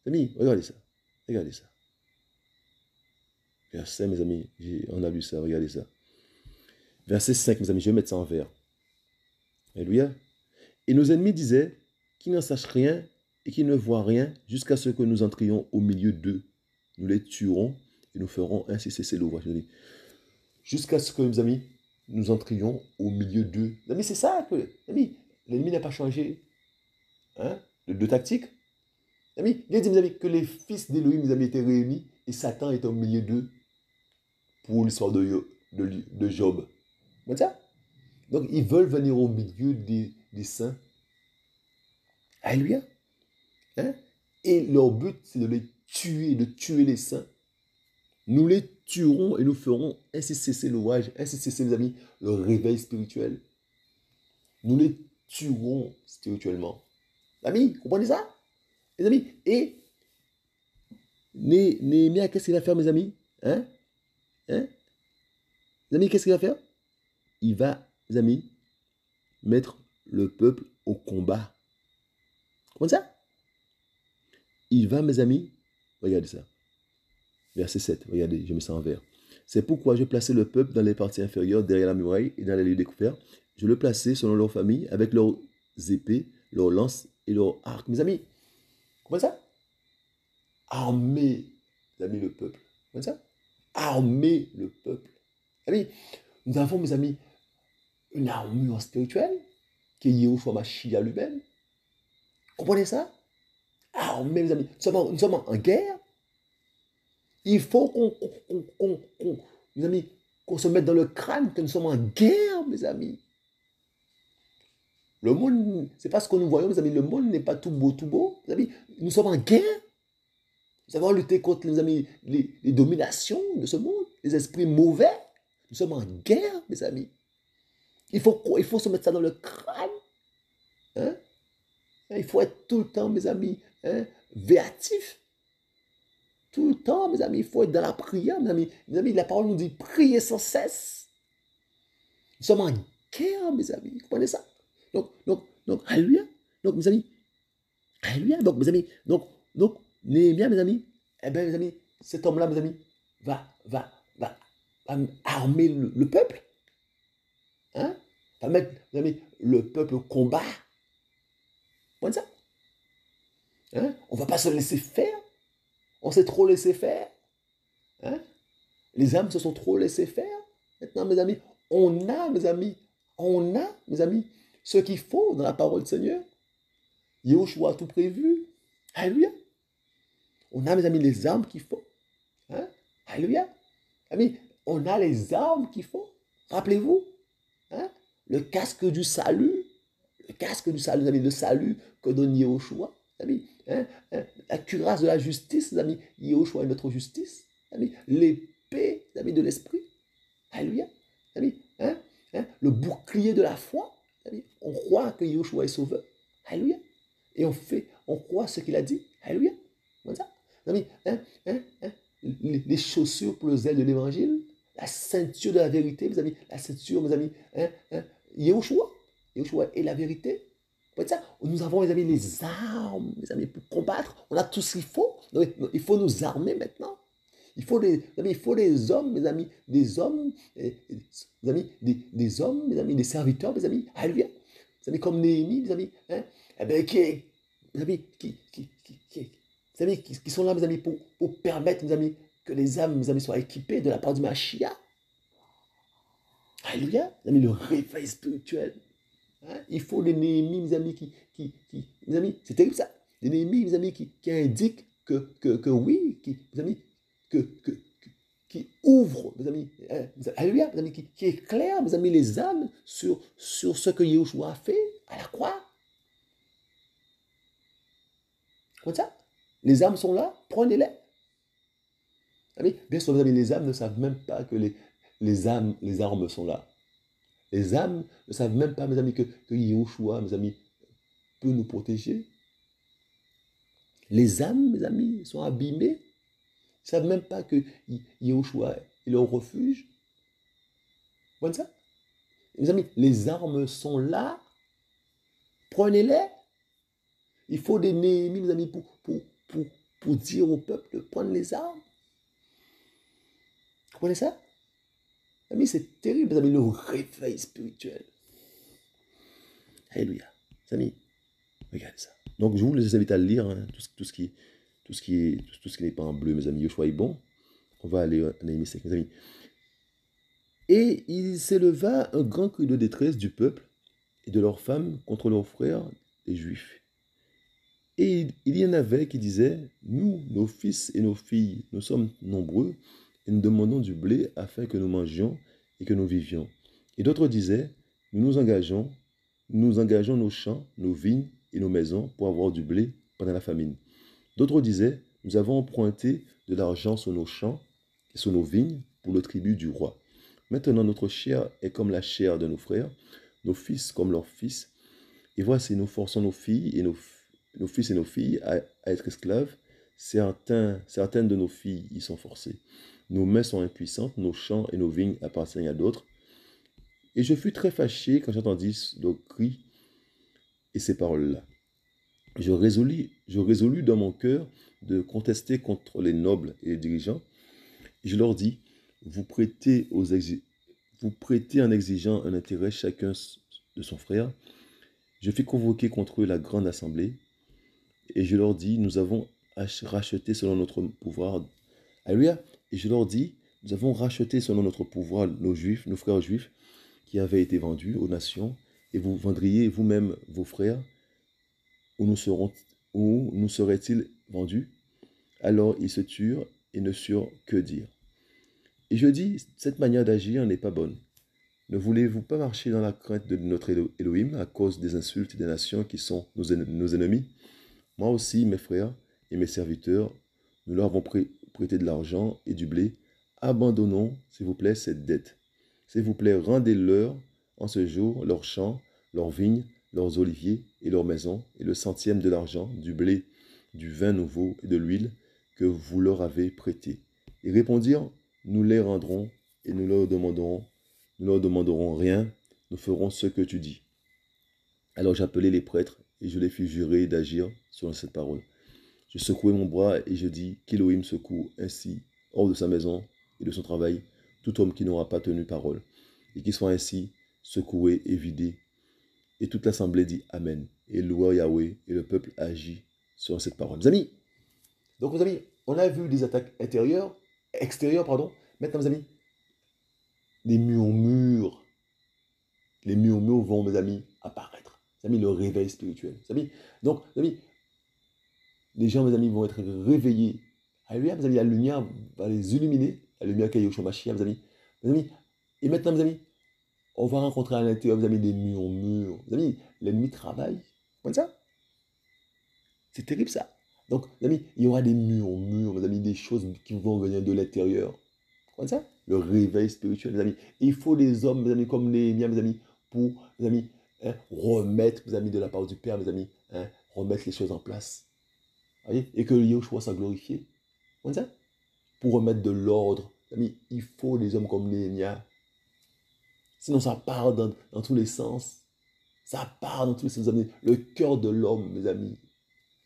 Mes amis, regardez ça. Regardez ça. Verset, mes amis, on a lu ça, regardez ça. Verset 5, mes amis, je vais mettre ça en vert. Alléluia. Et nos ennemis disaient, qu'ils n'en sachent rien et qu'ils ne voient rien jusqu'à ce que nous entrions au milieu d'eux. Nous les tuerons et nous ferons ainsi cesser l'ouvrage. Jusqu'à ce que, mes amis, nous entrions au milieu d'eux. Mes amis, c'est ça que, amis, l'ennemi n'a pas changé hein, de tactique. Amis, il a dit, mes amis, que les fils d'Élohim, mes amis, étaient réunis et Satan était au milieu d'eux pour l'histoire de Job. Vous voyez ça? Donc, ils veulent venir au milieu des saints. Alléluia. Hein? Et leur but, c'est de les tuer, de tuer les saints. Nous les tuerons et nous ferons ainsi cesser l'ouvrage, ainsi cesser, les amis, le réveil spirituel. Nous les tuerons spirituellement. Amis, comprenez ça? Les amis, et Néhémie, qu'est-ce qu'il va faire, mes amis? Hein? Les amis, qu'est-ce qu'il va faire? Il va, les amis, mettre le peuple au combat. Comment ça? Il va, mes amis, regardez ça. Verset 7, regardez, je mets ça en vert. C'est pourquoi je plaçais le peuple dans les parties inférieures, derrière la muraille et dans les lieux découverts. Je le plaçais selon leur famille, avec leurs épées, leurs lances et leurs arcs. Mes amis, comment ça? Armer, mes amis, le peuple. Comment ça? Armer le peuple. Amis, nous avons, mes amis, une armure spirituelle qui est Yahushua Mashiach lui-même. Comprenez ça? Armer, mes amis. Nous sommes en guerre. Il faut mes amis, qu'on se mette dans le crâne que nous sommes en guerre, mes amis. Le monde, c'est pas ce que nous voyons, mes amis. Le monde n'est pas tout beau, mes amis. Nous sommes en guerre. Nous avons lutté contre, mes amis, les dominations de ce monde, les esprits mauvais. Nous sommes en guerre, mes amis. Il faut se mettre ça dans le crâne. Hein? Il faut être tout le temps, mes amis, hein, véatif. Tout le temps, mes amis, il faut être dans la prière, mes amis. Mes amis, la parole nous dit prier sans cesse. Nous sommes en guerre, mes amis. Vous comprenez ça? Donc, alléluia. Donc, mes amis, alléluia. Donc, mes amis, donc, Néhémie, mes amis, eh bien, mes amis, cet homme-là, mes amis, va armer le peuple. Hein? Va mettre, mes amis, le peuple au combat. Vous comprenez ça? Hein? On ne va pas se laisser faire. On s'est trop laissé faire. Hein? Les âmes se sont trop laissées faire. Maintenant, mes amis, on a, mes amis, ce qu'il faut dans la parole du Seigneur. Yahushua a tout prévu. Alléluia. On a, mes amis, les armes qu'il faut. Hein? Alléluia. Amis, on a les armes qu'il faut. Rappelez-vous. Hein? Le casque du salut. Le casque du salut, mes amis, le salut que donne Yahushua. Amis, hein? La cuirasse de la justice, mes amis. Yahushua est notre justice. Amis, l'épée, mes amis, de l'esprit. Alléluia. Amis, hein? Le bouclier de la foi. Amis, on croit que Yahushua est sauveur. Alléluia. Et on croit ce qu'il a dit. Alléluia. Comme ça. Amis, les chaussures pour le zèle de l'évangile, la ceinture de la vérité, mes amis, la ceinture, mes amis, Yahushua est la vérité. Comme ça, nous avons, mes amis, les armes, mes amis, pour combattre. On a tout ce qu'il faut. Donc, il faut nous armer maintenant. Il faut des hommes, mes amis, des hommes, mes amis, des hommes, mes amis, des serviteurs, mes amis, alléluia. Mes amis, comme Néhémie, mes amis, hein, eh bien, mes amis, qui sont là, mes amis, pour permettre, mes amis, que les âmes, mes amis, soient équipées de la part du Mashiach. Alléluia. Mes amis, le réveil spirituel. Hein? Il faut des Néhémies, mes amis, mes amis, c'est terrible ça. Des Néhémies, mes amis, qui indiquent que oui, mes amis, qui ouvrent, mes amis, alléluia, mes amis, qui éclairent, mes amis, les âmes sur ce que Yahushua a fait à la croix. Comme ça. Les âmes sont là, prenez-les. Bien sûr, mes amis, les âmes ne savent même pas que les armes sont là. Les âmes ne savent même pas, mes amis, que Yahushua, mes amis, peut nous protéger. Les âmes, mes amis, sont abîmées. Ils ne savent même pas que Yahushua est leur refuge. Vous voyez ça? Mes amis, les armes sont là. Prenez-les. Il faut des Néhémies, mes amis, pour dire au peuple de prendre les armes. Vous comprenez ça? Amis, c'est terrible, mes amis, le réveil spirituel. Alléluia. Amis, regardez ça. Donc, je vous les invite à lire hein, tout ce qui n'est pas en bleu, mes amis. Yahushua est bon. On va aller à Néhémie 5, mes amis. Et il s'éleva un grand cri de détresse du peuple et de leurs femmes contre leurs frères, les Juifs. Et il y en avait qui disaient, nous, nos fils et nos filles, nous sommes nombreux, et nous demandons du blé afin que nous mangions et que nous vivions. Et d'autres disaient, nous engageons nos champs, nos vignes et nos maisons pour avoir du blé pendant la famine. D'autres disaient, nous avons emprunté de l'argent sur nos champs et sur nos vignes pour le tribut du roi. Maintenant, notre chair est comme la chair de nos frères, nos fils comme leurs fils. Et voici, nous forçons nos filles et nos fils et nos filles à être esclaves. Certaines de nos filles y sont forcées. Nos mains sont impuissantes, nos champs et nos vignes appartiennent à d'autres. Et je fus très fâché quand j'entendis nos cris et ces paroles-là. Je résolus dans mon cœur de contester contre les nobles et les dirigeants. Et je leur dis, vous prêtez en exigeant un intérêt chacun de son frère. Je fis convoquer contre eux la grande assemblée. Et je leur dis, nous avons racheté selon notre pouvoir. Alléluia. Et je leur dis, nous avons racheté selon notre pouvoir nos frères juifs qui avaient été vendus aux nations. Et vous vendriez vous-même vos frères. Où nous seraient-ils vendus? Alors ils se turent et ne surent que dire. Et je dis, cette manière d'agir n'est pas bonne. Ne voulez-vous pas marcher dans la crainte de notre Elohim à cause des insultes des nations qui sont nos ennemis? Moi aussi, mes frères et mes serviteurs, nous leur avons prêté de l'argent et du blé. Abandonnons, s'il vous plaît, cette dette. S'il vous plaît, rendez-leur en ce jour leurs champs, leurs vignes, leurs oliviers et leurs maisons, et le centième de l'argent, du blé, du vin nouveau et de l'huile que vous leur avez prêté. Ils répondirent, nous les rendrons et nous leur demanderons rien, nous ferons ce que tu dis. Alors j'appelai les prêtres et je les fis jurer d'agir selon cette parole. Je secouai mon bras et je dis qu'Élohim secoue ainsi, hors de sa maison et de son travail, tout homme qui n'aura pas tenu parole, et qui soit ainsi secoué et vidé. Et toute l'assemblée dit Amen, et loua Yahweh, et le peuple agit selon cette parole. Mes amis, donc mes amis, on a vu des attaques extérieures, pardon. Maintenant mes amis, les murmures vont, mes amis, apparaître. Mes amis, le réveil spirituel. Mes amis, donc, mes amis, les gens, mes amis, vont être réveillés. Alléluia, mes amis, la lumière va les illuminer. La lumière qui est au Mashiach, mes amis. Mes amis, et maintenant, mes amis, on va rencontrer à l'intérieur, mes amis, des murmures. Mes amis, l'ennemi travaille. Comme ça. C'est terrible, ça. Donc, mes amis, il y aura des murmures, mes amis, des choses qui vont venir de l'intérieur. Comme ça. Le réveil spirituel, mes amis. Il faut des hommes, mes amis, comme Néhémie, mes amis, pour, mes amis, remettre, mes amis, de la part du Père, mes amis, remettre les choses en place. Voyez? Et que Yahushua soit glorifié. Comme ça. Pour remettre de l'ordre, mes amis, il faut des hommes comme Néhémie. Sinon, ça part dans tous les sens. Ça part dans tous les sens, mes amis. Le cœur de l'homme, mes amis.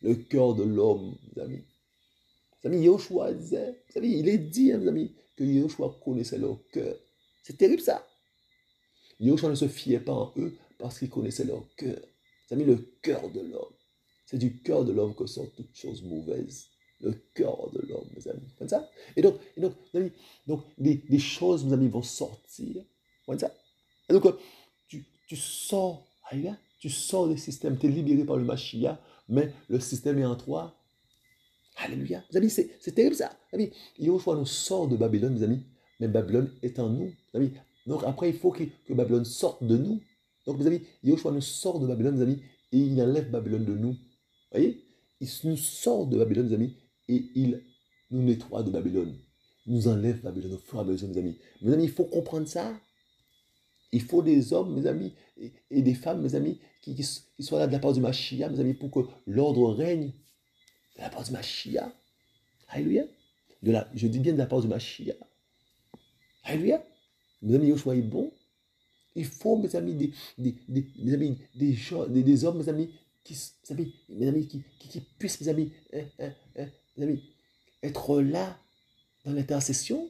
Le cœur de l'homme, mes amis. Mes amis, Yahushua disait, mes amis, il est dit, mes amis, que Yahushua connaissait leur cœur. C'est terrible, ça. Yahushua ne se fiait pas en eux parce qu'il connaissait leur cœur. Mes amis, le cœur de l'homme. C'est du cœur de l'homme que sortent toutes choses mauvaises. Le cœur de l'homme, mes amis. Comme ça. Et donc, mes amis, donc des choses, mes amis, vont sortir. Comme ça. Et donc, tu sors, tu sors du système, tu es libéré par le Mashiach, mais le système est en toi. Alléluia. Mes amis, c'est terrible ça. Mes amis, Yahushua nous sort de Babylone, mes amis, mais Babylone est en nous. Mes amis. Donc après, il faut que Babylone sorte de nous. Donc, mes amis, Yahushua nous sort de Babylone, mes amis, et il enlève Babylone de nous. Vous voyez? Il nous sort de Babylone, mes amis, et il nous nettoie de Babylone. Il nous enlève Babylone au fur et à mesure, mes amis. Mes amis, il faut comprendre ça. Il faut des hommes, mes amis, et des femmes, mes amis, qui soient là de la part du Mashiach, mes amis, pour que l'ordre règne de la part du Mashiach. Alléluia. Je dis bien de la part du Mashiach. Alléluia. Mes amis, Yoshua est bon. Il faut, mes amis, mes amis, des hommes, mes amis, qui puissent, mes amis, mes amis, être là dans l'intercession.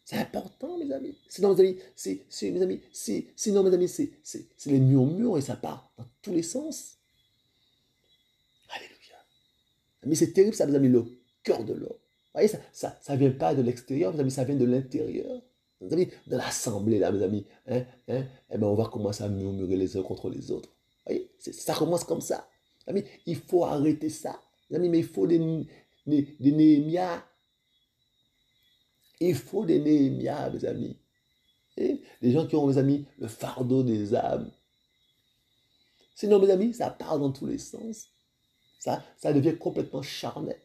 C'est important, mes amis. Sinon, mes amis, sinon, mes amis, c'est les murmures et ça part dans tous les sens. Alléluia. Mais c'est terrible, ça, mes amis, le cœur de l'homme. Vous voyez, ça ne vient pas de l'extérieur, mes amis, ça vient de l'intérieur. Mes amis, de l'assemblée, là, mes amis, eh ben, on va commencer à murmurer les uns contre les autres. Vous voyez, ça commence comme ça. Mes amis, il faut arrêter ça. Mes amis, mais il faut des Néhémias. Il faut des Néhémias, mes amis. Et les gens qui ont, mes amis, le fardeau des âmes. Sinon, mes amis, ça part dans tous les sens. Ça devient complètement charnel.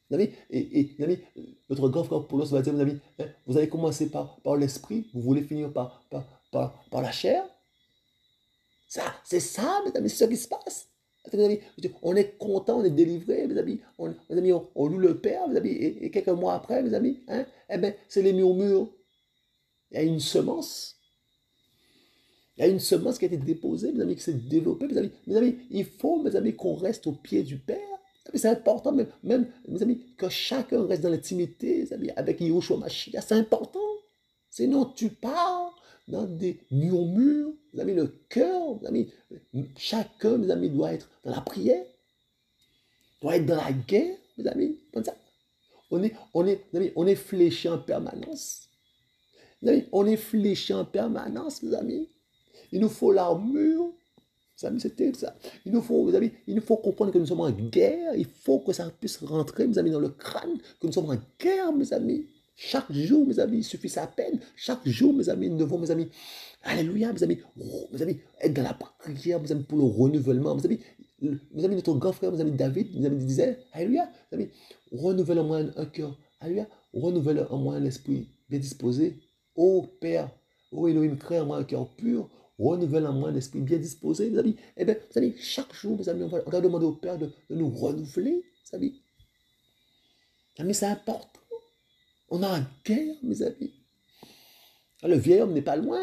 Mes amis, mes amis, notre grand frère Paulos va dire, mes amis, vous allez commencer par l'esprit, vous voulez finir par la chair. C'est ça, mes amis, c'est ce qui se passe. Mes amis, on est content, on est délivré, mes amis. Mes amis, on loue le Père, mes amis, et quelques mois après, mes amis, eh bien, c'est les murmures. Il y a une semence. Il y a une semence qui a été déposée, mes amis, qui s'est développée, mes amis. Mes amis, il faut, mes amis, qu'on reste au pied du Père. C'est important, même, mes amis, que chacun reste dans l'intimité, mes amis, avec Yahushua Mashiach. C'est important. Sinon, tu pars dans des murmures, mes amis, le cœur, mes amis. Chacun, mes amis, doit être dans la prière, doit être dans la guerre, mes amis. Comme ça. Mes amis, on est fléché en permanence. Mes amis, on est fléché en permanence, mes amis. Il nous faut l'armure. Mes amis, c'est terrible ça. Il nous faut comprendre que nous sommes en guerre. Il faut que ça puisse rentrer, mes amis, dans le crâne, que nous sommes en guerre, mes amis. Chaque jour, mes amis, il suffit sa peine. Chaque jour, mes amis, nous devons, mes amis, alléluia, mes amis, être dans la prière, mes amis, pour le renouvellement. Mes amis, notre grand frère, mes amis, David, mes amis, disait, alléluia, mes amis, renouvelle en moi un cœur, alléluia, renouvelle en moi un esprit bien disposé. Ô Père, ô Elohim, crée en moi un cœur pur, renouvelle en moi un esprit bien disposé, mes amis. Eh bien, mes amis, chaque jour, mes amis, on va demander au Père de nous renouveler, mes amis. Mes amis, c'est important. On a une guerre, mes amis. Le vieil homme n'est pas loin.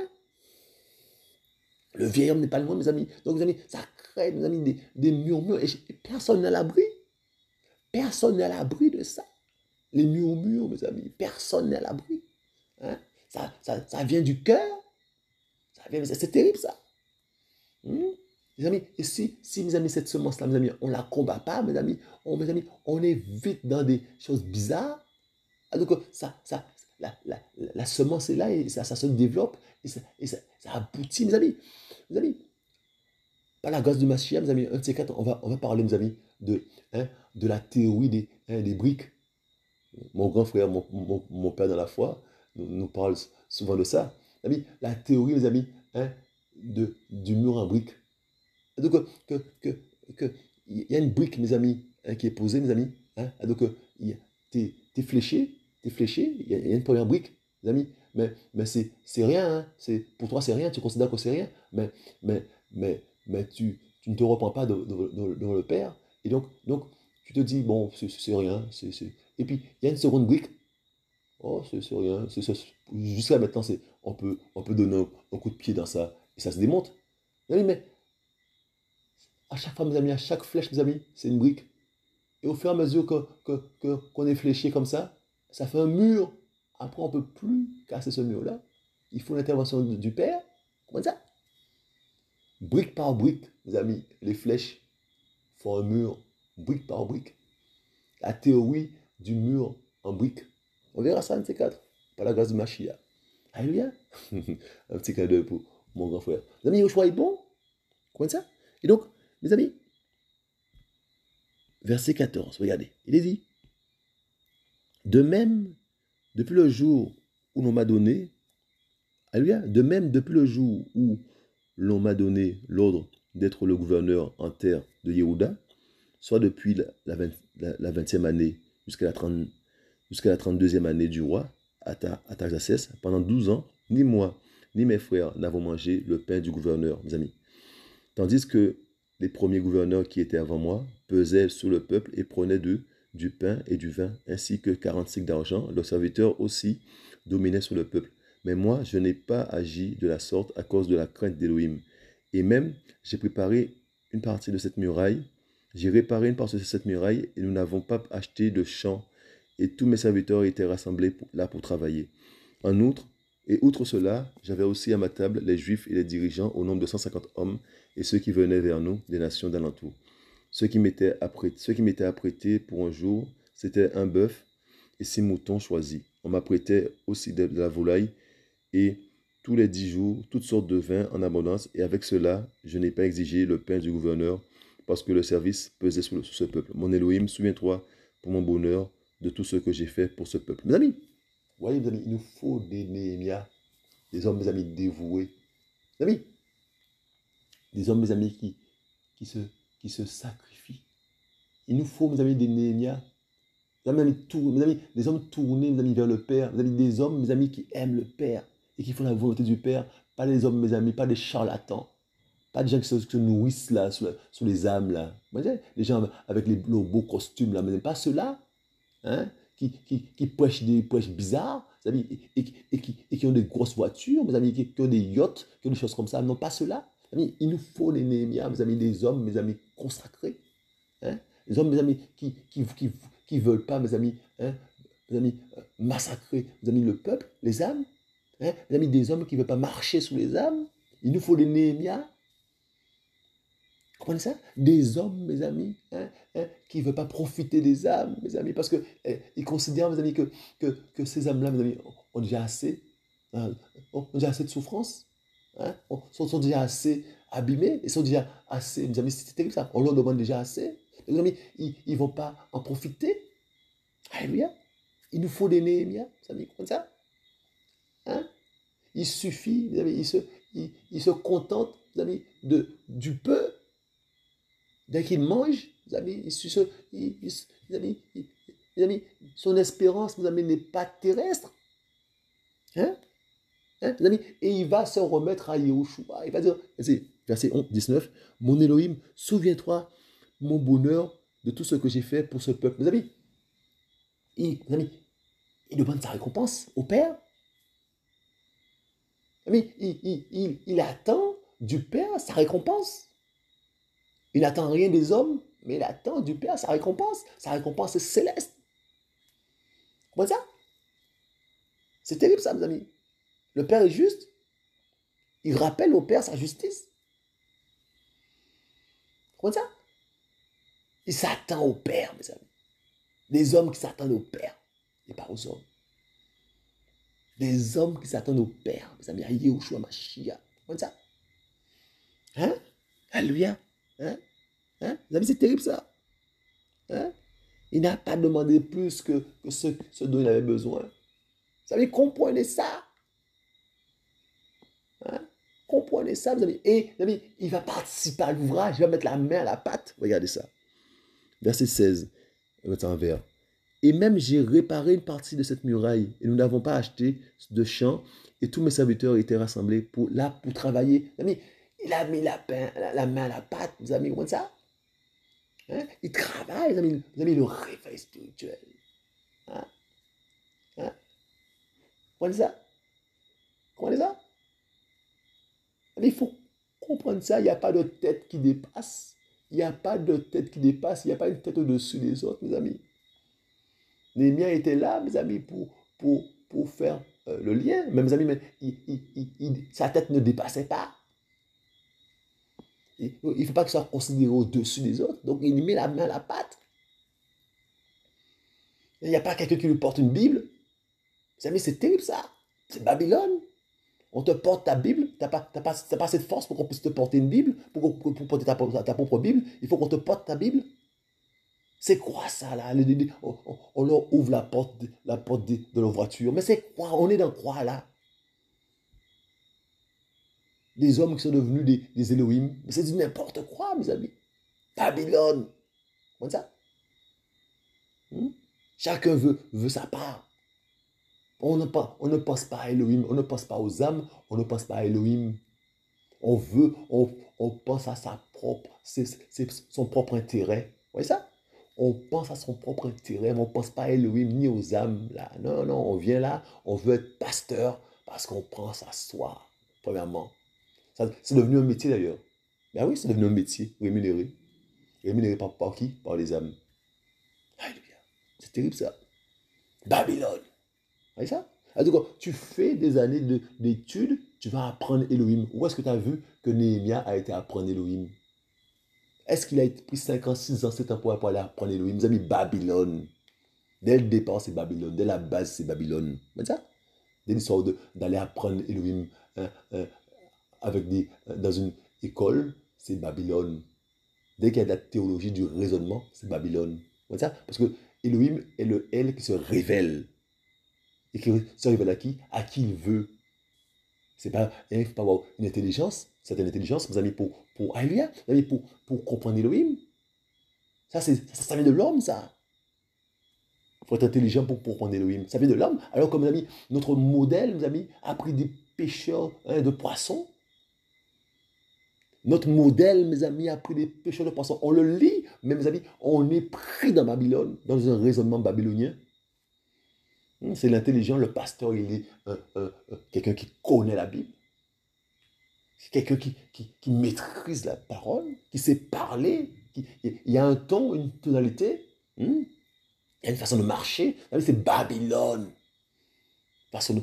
Le vieil homme n'est pas loin, mes amis. Donc, mes amis, ça crée, mes amis, des murmures. Et personne n'est à l'abri. Personne n'est à l'abri de ça. Les murmures, mes amis, personne n'est à l'abri. Hein? Ça vient du cœur. C'est terrible, ça. Mes amis, et si, mes amis, cette semence-là, mes amis, on ne la combat pas, mes amis, on est vite dans des choses bizarres. Donc, la semence est là et ça se développe et ça aboutit, mes amis. Mes amis, par la grâce du Mashiach, mes amis, un de ces quatre, on va parler, mes amis, de la théorie des briques. Mon grand frère, mon père dans la foi, nous parle souvent de ça. Mes amis, la théorie, mes amis, du mur en briques. Donc, il y a une brique, mes amis, qui est posée, mes amis. Donc, t'es fléché, il y a une première brique, mes amis, mais c'est rien, pour toi c'est rien, tu considères que c'est rien, mais tu ne te reprends pas devant le Père, et donc tu te dis, bon, c'est rien, et puis il y a une seconde brique, oh, c'est rien, jusqu'à maintenant, on peut donner un coup de pied dans ça, et ça se démonte, mes amis, mais à chaque fois, mes amis, à chaque flèche, mes amis, c'est une brique, et au fur et à mesure qu'on est fléché comme ça fait un mur. Après, on ne peut plus casser ce mur-là. Il faut l'intervention du Père. Comment ça? Brique par brique, mes amis, les flèches font un mur, brique par brique. La théorie du mur en brique. On verra ça, un de ces quatre, par la grâce de Mashiach. Alléluia. Un petit cadeau pour mon grand frère. Les amis, Yoshua est bon. Comment ça? Et donc, mes amis, verset 14, regardez, il est dit, de même, depuis le jour où l'on m'a donné, alléluia, de même, depuis le jour où l'on m'a donné l'ordre d'être le gouverneur en terre de Yehuda, soit depuis la 20e année jusqu'à la 32e année du roi Artaxerxès, pendant 12 ans, ni moi, ni mes frères n'avons mangé le pain du gouverneur, mes amis. Tandis que les premiers gouverneurs qui étaient avant moi pesaient sur le peuple et prenaient d'eux du pain et du vin, ainsi que 40 cycles d'argent. Leurs serviteurs aussi dominaient sur le peuple. Mais moi, je n'ai pas agi de la sorte à cause de la crainte d'Élohim. Et même, j'ai préparé une partie de cette muraille. J'ai réparé une partie de cette muraille et nous n'avons pas acheté de champs. Et tous mes serviteurs étaient rassemblés là pour travailler. En outre, et outre cela, j'avais aussi à ma table les Juifs et les dirigeants au nombre de 150 hommes et ceux qui venaient vers nous des nations d'alentour. Ceux qui m'étaient apprêtés pour un jour, c'était un bœuf et 6 moutons choisis. On m'apprêtait aussi de la volaille et tous les 10 jours, toutes sortes de vins en abondance. Et avec cela, je n'ai pas exigé le pain du gouverneur parce que le service pesait sur ce peuple. Mon Elohim, souviens-toi pour mon bonheur de tout ce que j'ai fait pour ce peuple. Mes amis, vous voyez, mes amis, il nous faut des Néhémias, des hommes, mes amis, dévoués. Mes amis, des hommes, mes amis, qui se sacrifient. Il nous faut, mes amis, des Néhémias. Mes amis, des hommes tournés, mes amis, vers le Père. Mes amis, des hommes, mes amis, qui aiment le Père et qui font la volonté du Père. Pas des hommes, mes amis, pas des charlatans. Pas des gens qui se nourrissent là, sur les âmes là. Les gens avec leurs beaux costumes là, mais pas ceux-là, hein, qui prêchent des prêches bizarres, mes amis, et qui ont des grosses voitures, mes amis, qui ont des yachts, qui ont des choses comme ça. Non, pas ceux-là. Mes amis, il nous faut les Néhémias, mes amis, des hommes, mes amis, consacrés. Hein, les hommes, mes amis, qui veulent pas, mes amis, hein, massacrer, mes amis, le peuple, les âmes. Hein, mes amis, des hommes qui ne veulent pas marcher sous les âmes. Il nous faut des Néhémias. Comprenez ça? Des hommes, mes amis, qui ne veulent pas profiter des âmes, mes amis, parce qu'ils considèrent, mes amis, que ces âmes-là, mes amis, ont déjà assez, hein, ont déjà assez de souffrance, hein, sont déjà assez abîmés, ils sont déjà assez, mes amis, c'est terrible ça, on leur demande déjà assez. Mes amis, ils ne vont pas en profiter. Alléluia. Il nous faut des Néhémias, vous savez, comme ça. Hein? Il suffit, vous savez, il se contente, vous savez, du peu. Dès qu'il mange, vous savez, vous savez, vous savez, son espérance, vous savez, n'est pas terrestre. Hein? Hein, les amis, et il va se remettre à Yahushua. Il va dire, verset 19, mon Elohim, souviens-toi, mon bonheur, de tout ce que j'ai fait pour ce peuple. Les amis, il demande sa récompense au Père. Mais il attend du Père sa récompense. Il n'attend rien des hommes, mais il attend du Père sa récompense. Sa récompense est céleste. Vous comprenez ça? C'est terrible ça, mes amis. Le Père est juste. Il rappelle au Père sa justice. Vous comprenez ça? Il s'attend au Père, mes amis. Des hommes qui s'attendent au Père et pas aux hommes. Des hommes qui s'attendent au Père, mes amis, à Yahushua Mashiach. Vous comprenez ça? Hein? Alléluia. Hein? Hein? Mes amis, c'est terrible ça. Hein? Il n'a pas demandé plus que ce dont il avait besoin. Vous savez, comprenez ça. Hein? Comprenez ça, vous amis. Et vous amis, il va participer à l'ouvrage, il va mettre la main à la pâte. Regardez ça. Verset 16. En vert. Et même j'ai réparé une partie de cette muraille. Et nous n'avons pas acheté de champs. Et tous mes serviteurs étaient rassemblés pour travailler. Vous amis, il a mis la main à la pâte. Vous avez compris ça? Hein? Il travaille. Vous avez le réveil spirituel. Hein? Hein? Vous comprenez ça? Vous comprenez ça? Il faut comprendre ça. Il n'y a pas de tête qui dépasse. Il n'y a pas de tête qui dépasse. Il n'y a pas une tête au-dessus des autres, mes amis. Néhémie était là, mes amis, pour faire le lien. Mais mes amis, mais sa tête ne dépassait pas. Il ne faut pas qu'il soit considéré au-dessus des autres. Donc, il met la main à la pâte. Il n'y a pas quelqu'un qui lui porte une Bible. Mes amis, c'est terrible ça. C'est Babylone. On te porte ta Bible. Tu n'as pas assez de force pour qu'on puisse te porter une Bible, pour porter ta propre Bible. Il faut qu'on te porte ta Bible. C'est quoi ça là? On leur ouvre la porte de leur voiture. Mais c'est quoi? On est dans quoi là? Des hommes qui sont devenus des Elohim. Mais c'est du n'importe quoi, mes amis. Babylone. Comment ça? Chacun veut sa part. On ne pense pas à Elohim. On ne pense pas aux âmes. On ne pense pas à Elohim. On pense à son propre intérêt. Vous voyez ça? On pense à son propre intérêt, mais on ne pense pas à Elohim ni aux âmes. Là. Non, non, on vient là, on veut être pasteur parce qu'on pense à soi, premièrement. C'est devenu un métier d'ailleurs. Ben oui, c'est devenu un métier rémunéré. Rémunéré par qui? Par les âmes. Alléluia. C'est terrible ça. Babylone. Vous voyez ça? Alors, tu fais des années d'études, tu vas apprendre Elohim. Où est-ce que tu as vu que Néhémie a été apprendre Elohim? Est-ce qu'il a pris 5 ans, 6 ans, 7 ans pour aller apprendre Elohim? Nous avons mis Babylone. Dès le départ, c'est Babylone. Dès la base, c'est Babylone. C'est ça? Dès l'histoire d'aller apprendre Elohim dans une école, c'est Babylone. Dès qu'il y a de la théologie du raisonnement, c'est Babylone. C'est ça? Parce que Elohim est le Elle qui se révèle. Et qui se révèle à qui? À qui il veut. C'est pas, il ne faut pas avoir une intelligence, certaine intelligence, mes amis, alléluia, pour comprendre Elohim. Ça vient de l'homme, ça. Il faut être intelligent pour comprendre Elohim. Ça vient de l'homme. Alors, comme mes amis, notre modèle, mes amis, a pris des pêcheurs de poissons. Notre modèle, mes amis, a pris des pêcheurs de poissons. On le lit, mais mes amis, on est pris dans Babylone, dans un raisonnement babylonien. C'est l'intelligent, le pasteur, il est quelqu'un qui connaît la Bible. C'est quelqu'un qui maîtrise la parole, qui sait parler. Il y a un ton, une tonalité. Il y a une façon de marcher. C'est Babylone. Façon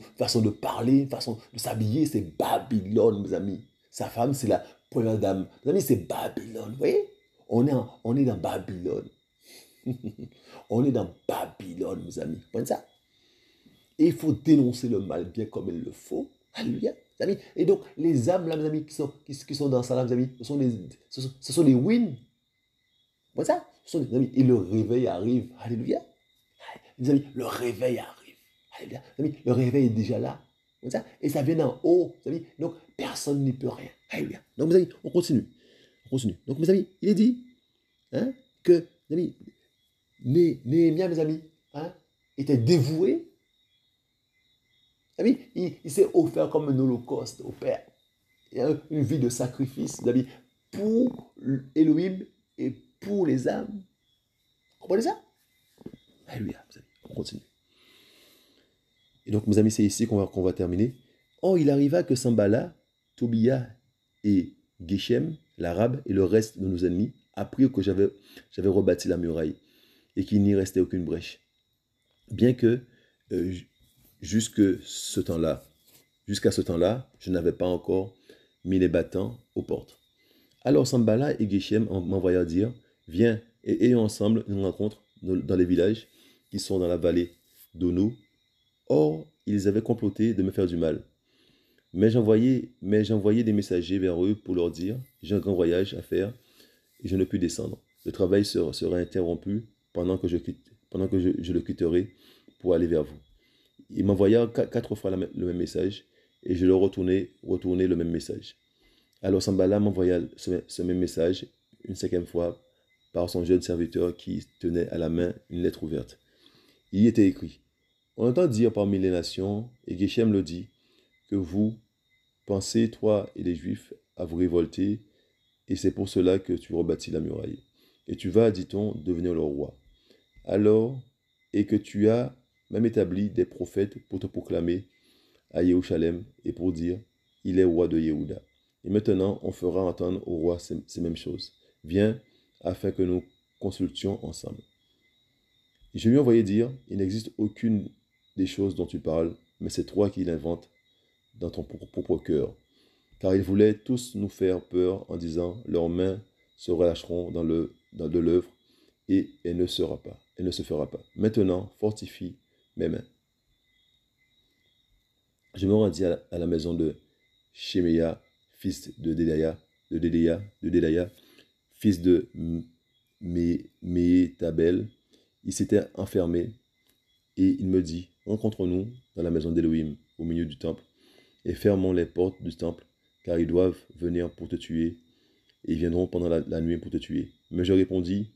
de parler, façon de s'habiller, c'est Babylone, mes amis. Sa femme, c'est la première dame. Mes amis, c'est Babylone. Vous voyez? On est dans Babylone. On est dans Babylone, mes amis. Vous comprenez ça? Et il faut dénoncer le mal bien comme il le faut. Alléluia. Amis. Et donc, les âmes, là, mes amis, qui sont dans ça, là, mes amis, ce sont les wins. Voilà ça. Ce sont les amis. Et le réveil arrive. Alléluia. Mes amis, le réveil arrive. Alléluia. Mes amis, le réveil est déjà là. Comme ça, et ça vient d'en haut. Mes amis, donc, personne n'y peut rien. Alléluia. Donc, mes amis, on continue. On continue. Donc, mes amis, il est dit hein, que, mes amis, Néhémie, mes amis, hein, était dévoué. Mes amis, il s'est offert comme un holocauste au Père. Une vie de sacrifice, mes amis, pour Elohim et pour les âmes. Vous comprenez ça? Alléluia, mes amis. On continue. Et donc, mes amis, c'est ici qu'on va terminer. Or, il arriva que Sambala, Tobia et Geshem, l'arabe, et le reste de nos ennemis apprirent que j'avais rebâti la muraille et qu'il n'y restait aucune brèche. Bien que, jusqu'à ce temps-là, je n'avais pas encore mis les battants aux portes. Alors Sambala et Geshem m'envoyèrent dire, viens et ayons ensemble une rencontre dans les villages qui sont dans la vallée d'Ono. Or, ils avaient comploté de me faire du mal. Mais j'envoyais des messagers vers eux pour leur dire, j'ai un grand voyage à faire et je ne puis descendre. Le travail sera interrompu pendant que je le quitterai pour aller vers vous. Ils m'envoyèrent 4 fois le même message et je leur retournai le même message. Alors Sambala m'envoya ce même message une 5e fois par son jeune serviteur qui tenait à la main une lettre ouverte. Il y était écrit, on entend dire parmi les nations, et Geshem le dit, que vous pensez, toi et les Juifs, à vous révolter, et c'est pour cela que tu rebâtis la muraille. Et tu vas, dit-on, devenir le roi. Alors, et que tu as même établi des prophètes pour te proclamer à Jérusalem et pour dire, il est roi de Yehuda. Et maintenant, on fera entendre au roi ces mêmes choses. Viens, afin que nous consultions ensemble. Et je lui ai envoyé dire, il n'existe aucune des choses dont tu parles, mais c'est toi qui l'inventes dans ton propre cœur. Car ils voulaient tous nous faire peur en disant, leurs mains se relâcheront dans de l'œuvre et elle ne se fera pas. Maintenant, fortifie mes mains. Je me rendis à la maison de Shemaya, fils de Delaya, fils de Métabel. Il s'était enfermé et il me dit, rencontre-nous dans la maison d'Élohim, au milieu du temple, et fermons les portes du temple, car ils doivent venir pour te tuer, et ils viendront pendant la nuit pour te tuer. Mais je répondis,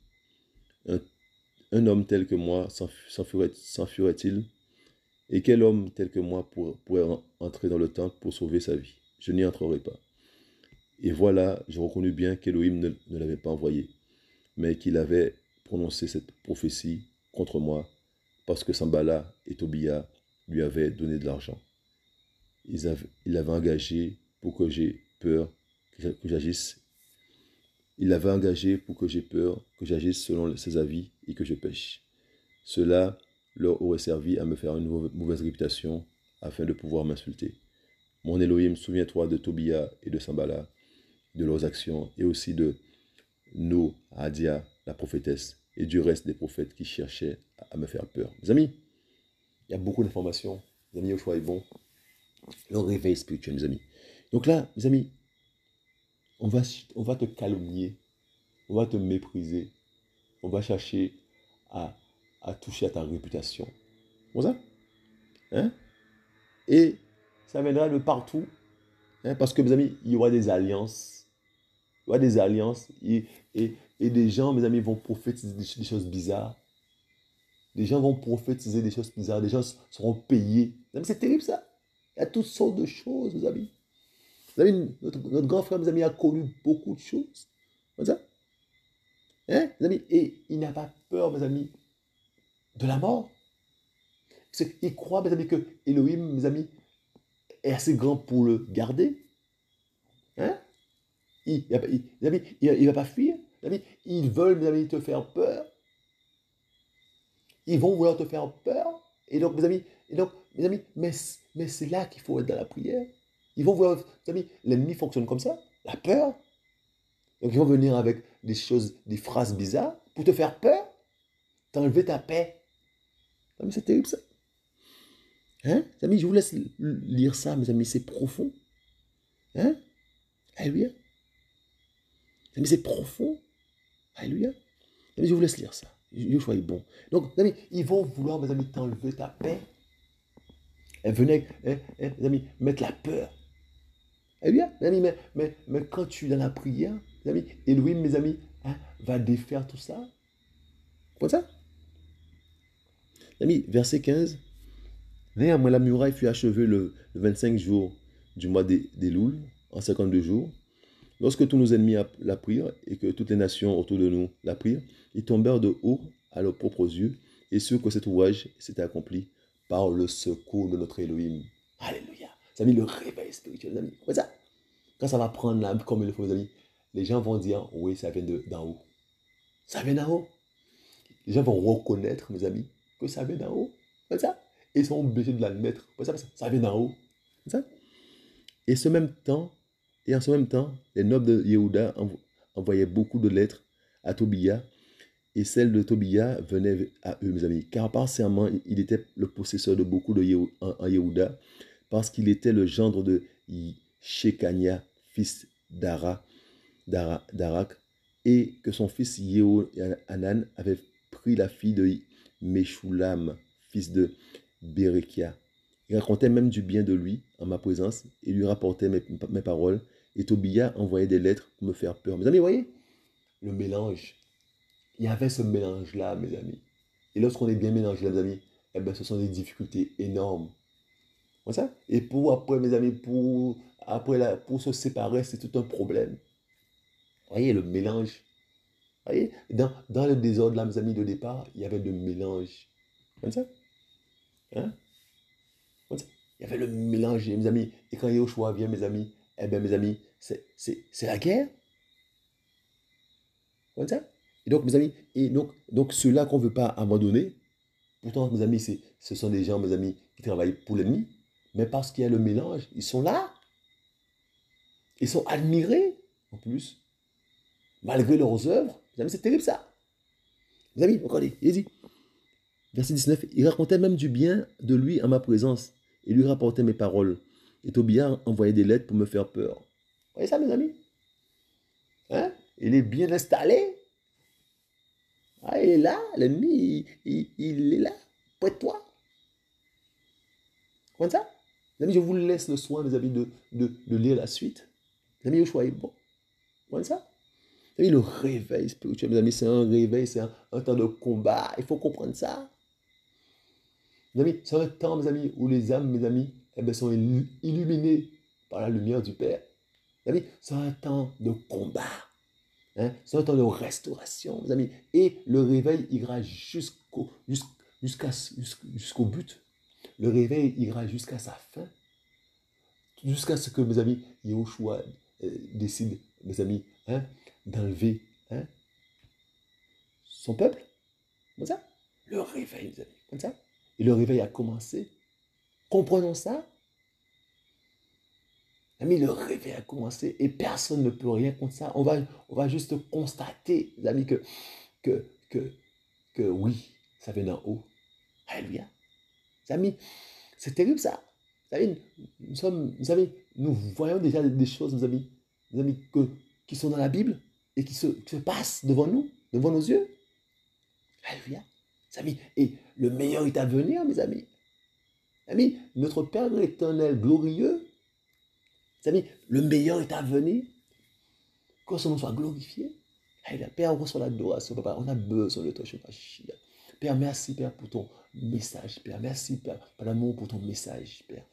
un homme tel que moi s'enfuirait-il? Et quel homme tel que moi pourrait entrer dans le temple pour sauver sa vie? Je n'y entrerai pas. Et voilà, je reconnus bien qu'Élohim ne l'avait pas envoyé, mais qu'il avait prononcé cette prophétie contre moi, parce que Sambala et Tobia lui avaient donné de l'argent. Il l'avait engagé pour que j'ai peur, que j'agisse. Il l'avait engagé pour que j'ai peur, que j'agisse selon ses avis et que je pêche. Cela leur aurait servi à me faire une mauvaise réputation afin de pouvoir m'insulter. Mon Elohim, souviens-toi de Tobia et de Sambala, de leurs actions, et aussi de Noadia, la prophétesse, et du reste des prophètes qui cherchaient à me faire peur. Mes amis, il y a beaucoup d'informations. Mes amis, Yoshua est bon. Le réveil spirituel, mes amis. Donc là, mes amis, on va te calomnier, on va te mépriser, on va chercher à toucher à ta réputation. Bon ça? Hein? Et ça viendra de partout. Hein? Parce que, mes amis, il y aura des alliances. Il y aura des alliances. Et des gens, mes amis, vont prophétiser des choses bizarres. Des gens vont prophétiser des choses bizarres. Des gens seront payés. C'est terrible ça. Il y a toutes sortes de choses, mes amis. Vous savez, notre grand frère, mes amis, a connu beaucoup de choses. Comme ça. Hein, mes amis? Et il n'a pas peur, mes amis, de la mort. Parce qu'il croit, mes amis, que Elohim, mes amis, est assez grand pour le garder. Hein? Il ne va pas fuir. Mes amis, ils veulent, mes amis, te faire peur. Ils vont vouloir te faire peur. Et donc, mes amis, mais c'est là qu'il faut être dans la prière. Ils vont vouloir, mes amis, l'ennemi fonctionne comme ça, la peur. Donc, ils vont venir avec des choses, des phrases bizarres pour te faire peur, t'enlever ta paix. Mais c'est terrible ça. Hein? Mes amis, je vous laisse lire ça, mes amis, c'est profond. Hein? Alléluia. Mes amis, c'est profond. Alléluia. Mes amis, je vous laisse lire ça. Yoshua est bon. Donc, mes amis, ils vont vouloir, mes amis, t'enlever ta paix. Et venez, mes amis, mettre la peur. Eh bien, mes amis, mais quand tu es dans la prière, mes amis, Elohim, mes amis, hein, va défaire tout ça. Comme ça. Mes amis, verset 15. Néanmoins, la muraille fut achevée le 25 jour du mois d'Elul, en 52 jours. Lorsque tous nos ennemis la prirent et que toutes les nations autour de nous la prirent, ils tombèrent de haut à leurs propres yeux et sûrs que cet ouvrage s'était accompli par le secours de notre Elohim. Alléluia. Ça mis le réveil spirituel, les amis. Comme ça. Quand ça va prendre là, comme il faut, les amis, les gens vont dire, oui, ça vient d'en haut. Ça vient d'en haut. Les gens vont reconnaître, mes amis, que ça vient d'en haut. Comme ça. Et ils sont obligés de l'admettre. Comme ça, ça vient d'en haut. Comme ça. Et en ce même temps, les nobles de Yehuda envoyaient beaucoup de lettres à Tobia, et celles de Tobia venaient à eux, mes amis, car par serment, il était le possesseur de beaucoup en Yehuda, parce qu'il était le gendre de Shekania, fils d'Arak, et que son fils Yehohanan avait pris la fille de Meshulam, fils de Berekia. Il racontait même du bien de lui en ma présence et lui rapportait mes paroles. Et Tobia envoyait des lettres pour me faire peur. Mes amis, vous voyez le mélange. Il y avait ce mélange-là, mes amis. Et lorsqu'on est bien mélangé, mes amis, eh ben, ce sont des difficultés énormes. Comme ça. Et pour après, mes amis, pour se séparer, c'est tout un problème. Vous voyez le mélange. Vous voyez dans le désordre, là, mes amis, de départ, il y avait le mélange. Comme ça. Hein? Il y avait le mélange, mes amis. Et quand Yahushua vient, mes amis, eh bien, mes amis, c'est la guerre. Comme ça. Et donc, mes amis, donc ceux-là qu'on ne veut pas abandonner, pourtant, mes amis, ce sont des gens, mes amis, qui travaillent pour l'ennemi. Mais parce qu'il y a le mélange, ils sont là. Ils sont admirés, en plus, malgré leurs œuvres. Mes amis, c'est terrible ça. Mes amis, regardez, il dit, verset 19, il racontait même du bien de lui en ma présence. Et lui rapportait mes paroles. Et Tobia envoyait des lettres pour me faire peur. Vous voyez ça, mes amis? Hein? Il est bien installé. Ah, il est là, l'ennemi, il est là, près de toi. Comme ça? Mes amis, je vous laisse le soin, mes amis, de lire la suite. Mes amis, Yoshua est bon. Comme ça? Mes amis, le réveil spirituel, mes amis, c'est un réveil, c'est un temps de combat. Il faut comprendre ça. Mes amis, c'est un temps, mes amis, où les âmes, mes amis, eh bien, sont illuminées par la lumière du Père. Mes amis, c'est un temps de combat. Hein? C'est un temps de restauration, mes amis. Et le réveil ira jusqu'au but. Le réveil ira jusqu'à sa fin. Jusqu'à ce que, mes amis, Yahushua décide, mes amis, hein, d'enlever, hein, son peuple. Comme ça. Le réveil, mes amis. Comme ça. Et le réveil a commencé. Comprenons ça. Amis, le réveil a commencé et personne ne peut rien contre ça. On va juste constater, les amis, que, oui, ça vient d'en haut. Alléluia. Les amis, c'est terrible ça. Vous savez, nous voyons déjà des choses, mes amis qui sont dans la Bible et qui se passent devant nous, devant nos yeux. Alléluia. Les amis, et le meilleur est à venir, mes amis. Amis, notre Père éternel glorieux, mes amis, le meilleur est à venir. Que son nom soit glorifié. Père, on reçoit l'adoration, papa. On a besoin de toi, Shemashia. Père, merci, Père, pour ton message, Père. Merci, Père, par l'amour pour ton message, Père.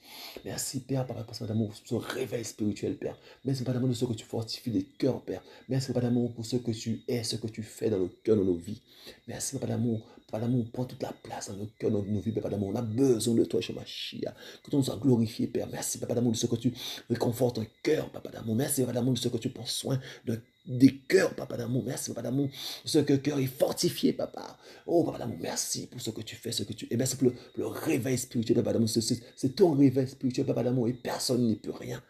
Merci, Père, par l'amour pour ce réveil spirituel, Père. Merci, par l'amour de ce que tu fortifies les cœurs, Père. Merci, par l'amour pour ce que tu es, ce que tu fais dans nos cœurs, dans nos vies. Merci, par l'amour, prends toute la place dans nos cœurs, dans nos vies, Père, d'amour. On a besoin de toi, Shemashia. Que ton nom soit glorifié, Père. Merci, Papa d'amour, de ce que tu réconfortes un cœur, Papa d'amour. Merci, Papa d'amour, de ce que tu prends soin des cœurs, Papa d'amour. Merci, Papa d'amour, de ce que le cœur est fortifié, Papa. Oh, Papa d'amour, merci pour ce que tu fais, et merci pour le réveil spirituel, Papa d'amour. C'est ton réveil spirituel, Papa d'amour, et personne n'y peut rien.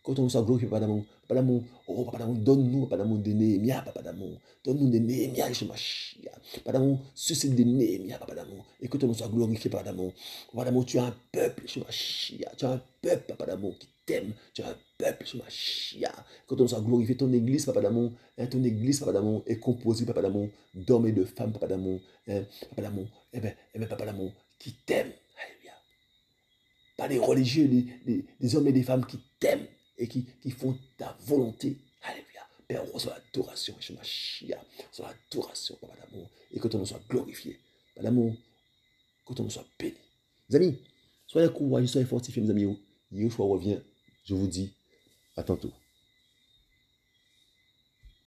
Que ton nom soit glorifié, Papa d'amour. Papa d'amour, oh, Papa d'amour, donne-nous, Papa d'amour, des Néhémia, Papa d'amour. Donne-nous des Néhémia, Shemashia. Papa d'amour, suscite des Néhémia, Papa d'amour. Et que ton nom soit glorifié, Papa d'amour. Papa d'amour, tu as un peuple, Shemashia. Tu as un peuple, Papa d'amour, qui t'aime. Tu as un peuple, Yeshua Shia. Que ton nom soit glorifié. Ton église, Papa d'amour, ton église, Papa d'amour, est composée, Papa d'amour, d'hommes et de femmes, Papa d'amour, Papa d'amour, Papa d'amour, qui t'aiment. Alléluia. Pas des religieux, des hommes et des femmes qui t'aiment et qui font ta volonté. Alléluia. Père, on reçoit l'adoration, Yeshua Shia. On reçoit l'adoration, Papa d'amour, et que ton nom soit glorifié. Papa d'amour, que ton nom soit béni. Les amis, soyez courageux, soyez fortifiés, mes amis. Yeshua revient. Je vous dis à tantôt.